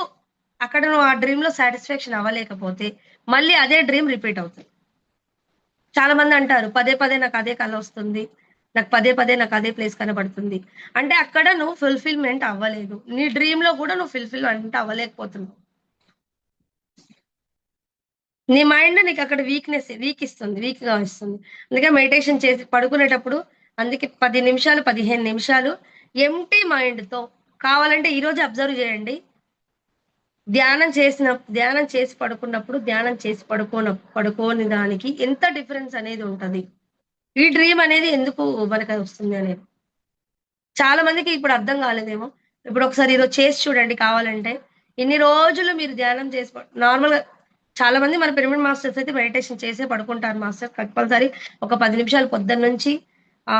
అక్కడ నువ్వు ఆ డ్రీమ్ లో సాటిస్ఫాక్షన్ అవ్వలేకపోతే మళ్ళీ అదే డ్రీమ్ రిపీట్ అవుతుంది. చాలా మంది అంటారు పదే పదే నాకు అదే కళ వస్తుంది, నాకు పదే పదే నాకు అదే ప్లేస్ కనబడుతుంది, అంటే అక్కడ నువ్వు ఫుల్ఫిల్మెంట్ అవ్వలేదు, నీ డ్రీమ్ లో కూడా నువ్వు ఫుల్ఫిల్మెంట్ అవ్వలేకపోతున్నావు. నీ మైండ్ నీకు అక్కడ వీక్ గా ఇస్తుంది. అందుకే మెడిటేషన్ చేసి పడుకునేటప్పుడు అందుకే 10 నిమిషాలు 15 నిమిషాలు ఎంటీ మైండ్ తో కావాలంటే ఈ రోజు అబ్జర్వ్ చేయండి. ధ్యానం చేసి పడుకున్నప్పుడు పడుకోని దానికి ఎంత డిఫరెన్స్ అనేది ఉంటది. ఈ డ్రీమ్ అనేది ఎందుకు మనకు వస్తుంది అనేది చాలా మందికి ఇప్పుడు అర్థం కాలేదేమో. ఇప్పుడు ఒకసారి ఈరోజు చేసి చూడండి కావాలంటే. ఇన్ని రోజులు మీరు ధ్యానం చేసి నార్మల్ గా చాలా మంది మన పిరమిడ్ మాస్టర్స్ అయితే మెడిటేషన్ చేసే పడుకుంటారు మాస్టర్. కంపల్సరీ ఒక 10 నిమిషాలు పొద్దున్న నుంచి ఆ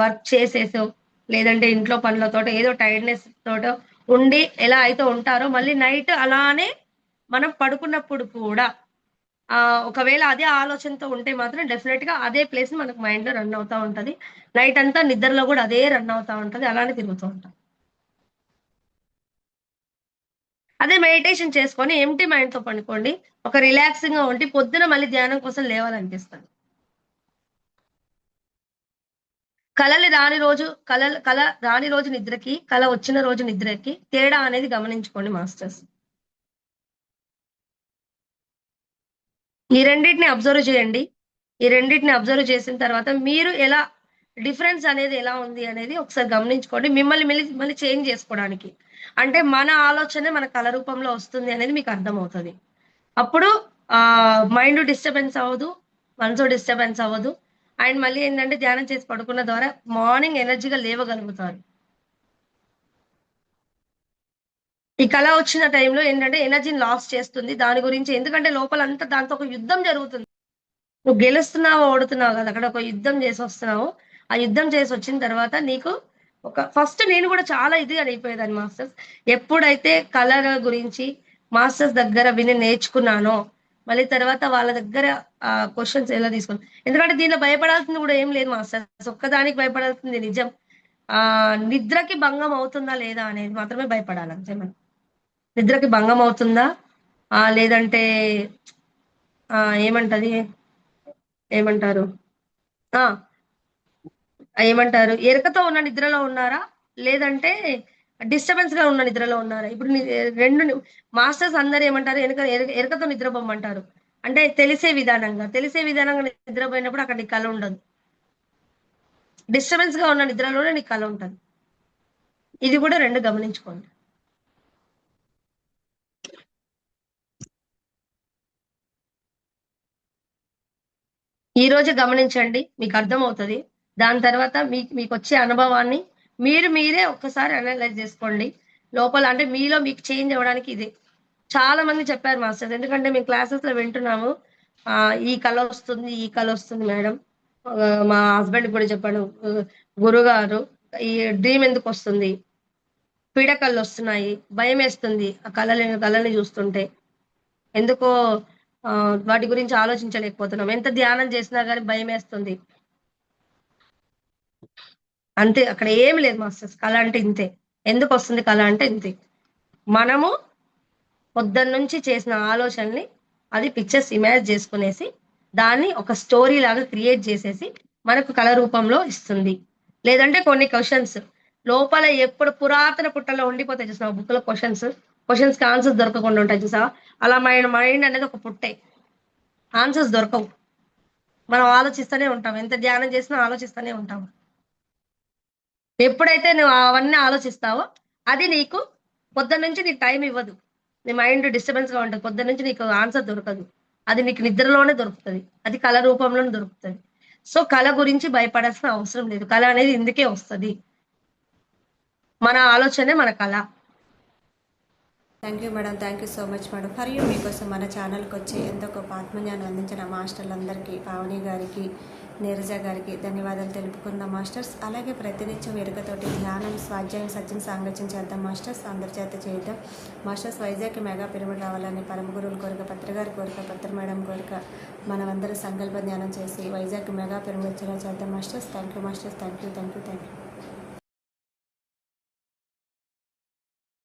వర్క్ చేసేసో లేదంటే ఇంట్లో పనులతోటో ఏదో టైర్డ్నెస్ తోటో ఉండి ఎలా అయితే ఉంటారో మళ్ళీ నైట్ అలానే మనం పడుకున్నప్పుడు కూడా ఒకవేళ అదే ఆలోచనతో ఉంటే మాత్రం డెఫినెట్ గా అదే ప్లేస్ మనకు మైండ్ లో రన్ అవుతా ఉంటది. నైట్ అంతా నిద్రలో కూడా అదే రన్ అవుతా ఉంటది. అలానే తిరుగుతూ ఉంటాం. అదే మెడిటేషన్ చేసుకొని ఎంటీ మైండ్ తో పడుకోండి. ఒక రిలాక్సింగ్ గా ఉండి పొద్దున మళ్ళీ ధ్యానం కోసం లేవాలనిపిస్తుంది. కల రాని రోజు నిద్రకి కల వచ్చిన రోజు నిద్రకి తేడా అనేది గమనించుకోండి మాస్టర్స్. ఈ రెండింటిని అబ్జర్వ్ చేయండి. ఈ రెండింటిని అబ్జర్వ్ చేసిన తర్వాత మీరు ఎలా డిఫరెన్స్ అనేది ఎలా ఉంది అనేది ఒకసారి గమనించుకోండి. మిమ్మల్ని మళ్ళీ చేంజ్ చేసుకోవడానికి అంటే మన ఆలోచనే మన కళ రూపంలో వస్తుంది అనేది మీకు అర్థమవుతుంది. అప్పుడు మైండ్ డిస్టర్బెన్స్ అవ్వదు, మనసు డిస్టర్బెన్స్ అవ్వదు. అండ్ మళ్ళీ ఏంటంటే ధ్యానం చేసి పడుకున్న ద్వారా మార్నింగ్ ఎనర్జీగా లేవగలుగుతారు. ఈ కళ వచ్చిన టైంలో ఏంటంటే ఎనర్జీని లాస్ చేస్తుంది. దాని గురించి ఎందుకంటే లోపలంతా దాంతో ఒక యుద్ధం జరుగుతుంది. నువ్వు గెలుస్తున్నావో ఓడుతున్నావు కదా, అక్కడ ఒక యుద్ధం చేసి వస్తున్నావు. ఆ యుద్ధం చేసి వచ్చిన తర్వాత నీకు ఫస్ట్ నేను కూడా చాలా ఇదిగా అయిపోయేదాన్ని మాస్టర్స్. ఎప్పుడైతే కలర్ గురించి మాస్టర్స్ దగ్గర విని నేర్చుకున్నానో మళ్ళీ తర్వాత వాళ్ళ దగ్గర క్వశ్చన్స్ ఎలా తీసుకున్నాను. ఎందుకంటే దీనిలో భయపడాల్సింది కూడా ఏం లేదు మాస్టర్స్. ఒక్కదానికి భయపడాల్సింది నిజం. నిద్రకి భంగం అవుతుందా లేదా అనేది మాత్రమే భయపడాలి అంతే. మనం నిద్రకి భంగం అవుతుందా లేదంటే ఏమంటది ఏమంటారు ఏమంటారు ఎరకతో ఉన్న నిద్రలో ఉన్నారా లేదంటే డిస్టర్బెన్స్ గా ఉన్న నిద్రలో ఉన్నారా? ఇప్పుడు రెండు మాస్టర్స్ అందరు ఏమంటారు ఎరకతో నిద్రపోమంటారు. అంటే తెలిసే విధానంగా నిద్రపోయినప్పుడు అక్కడ నీకు కళ ఉండదు. డిస్టర్బెన్స్ గా ఉన్న నిద్రలోనే నీకు కళ ఉంటుంది. ఇది కూడా రెండు గమనించుకోండి. ఈ రోజు గమనించండి, మీకు అర్థమవుతుంది. దాని తర్వాత మీకు వచ్చే అనుభవాన్ని మీరే ఒక్కసారి అనలైజ్ చేసుకోండి. లోపల అంటే మీలో మీకు చేంజ్ అవ్వడానికి ఇదే. చాలా మంది చెప్పారు మాస్టర్స్, ఎందుకంటే మేము క్లాసెస్ లో వింటున్నాము. ఈ కళ వస్తుంది మేడం. మా హస్బెండ్ కూడా చెప్పాడు, గురుగారు ఈ డ్రీమ్ ఎందుకు వస్తుంది, పీడకళ్ళు వస్తున్నాయి, భయం వేస్తుంది ఆ కళని చూస్తుంటే, ఎందుకో వాటి గురించి ఆలోచించలేకపోతున్నాం, ఎంత ధ్యానం చేసినా కానీ భయం వేస్తుంది. అంతే, అక్కడ ఏమి లేదు మాస్టర్స్. కళ అంటే ఇంతే. ఎందుకు వస్తుంది కళ అంటే ఇంతే. మనము పొద్దున్న నుంచి చేసిన ఆలోచనని అది పిక్చర్స్ ఇమేజ్ చేసుకునేసి దాన్ని ఒక స్టోరీ లాగా క్రియేట్ చేసేసి మనకు కళ రూపంలో ఇస్తుంది. లేదంటే కొన్ని క్వశ్చన్స్ లోపల ఎప్పుడు పురాతన పుట్టలో ఉండిపోతాయి చూసావా, బుక్ లో క్వశ్చన్స్ కి ఆన్సర్స్ దొరకకుండా ఉంటాయి చూసావా, అలా మైండ్ అనేది ఒక పుట్టే. ఆన్సర్స్ దొరకవు, మనం ఆలోచిస్తూనే ఉంటాం. ఎంత ధ్యానం చేసినా ఆలోచిస్తూనే ఉంటాం. ఎప్పుడైతే నువ్వు అవన్నీ ఆలోచిస్తావో అది నీకు పొద్దున్న నుంచి నీకు టైం ఇవ్వదు. నీ మైండ్ డిస్టర్బెన్స్ గా ఉంటుంది. పొద్దున్న నుంచి నీకు ఆన్సర్ దొరకదు. అది నీకు నిద్రలోనే దొరుకుతుంది. అది కళ రూపంలోనే దొరుకుతుంది. సో కళ గురించి భయపడాల్సిన అవసరం లేదు. కళ అనేది ఇందుకే వస్తుంది. మన ఆలోచనే మన కళ. Thank you madam, thank you so much madam. For you మీకోసం మన ఛానల్కి వచ్చి ఎంతో గొప్ప ఆత్మజ్ఞానం అందించిన మాస్టర్లందరికీ, పావని గారికి, నీరజ గారికి ధన్యవాదాలు తెలుపుకుందాం మాస్టర్స్. అలాగే ప్రతినిత్యం ఎరుకతోటి ధ్యానం, స్వాధ్యాయం, సత్యం, సాంగత్యం చేద్దాం మాస్టర్స్. అందరి చేత చేద్దాం మాస్టర్స్. వైజాగ్ మెగా పిరమిడ్ రావాలని పరమ గురువుల కోరిక, పత్రిగారి కోరిక, పత్ర మేడం కోరిక. మనమందరూ సంకల్ప ధ్యానం చేసి వైజాగ్ మెగా పిరమిడ్ చేద్దాం masters. Thank you masters. Thank you.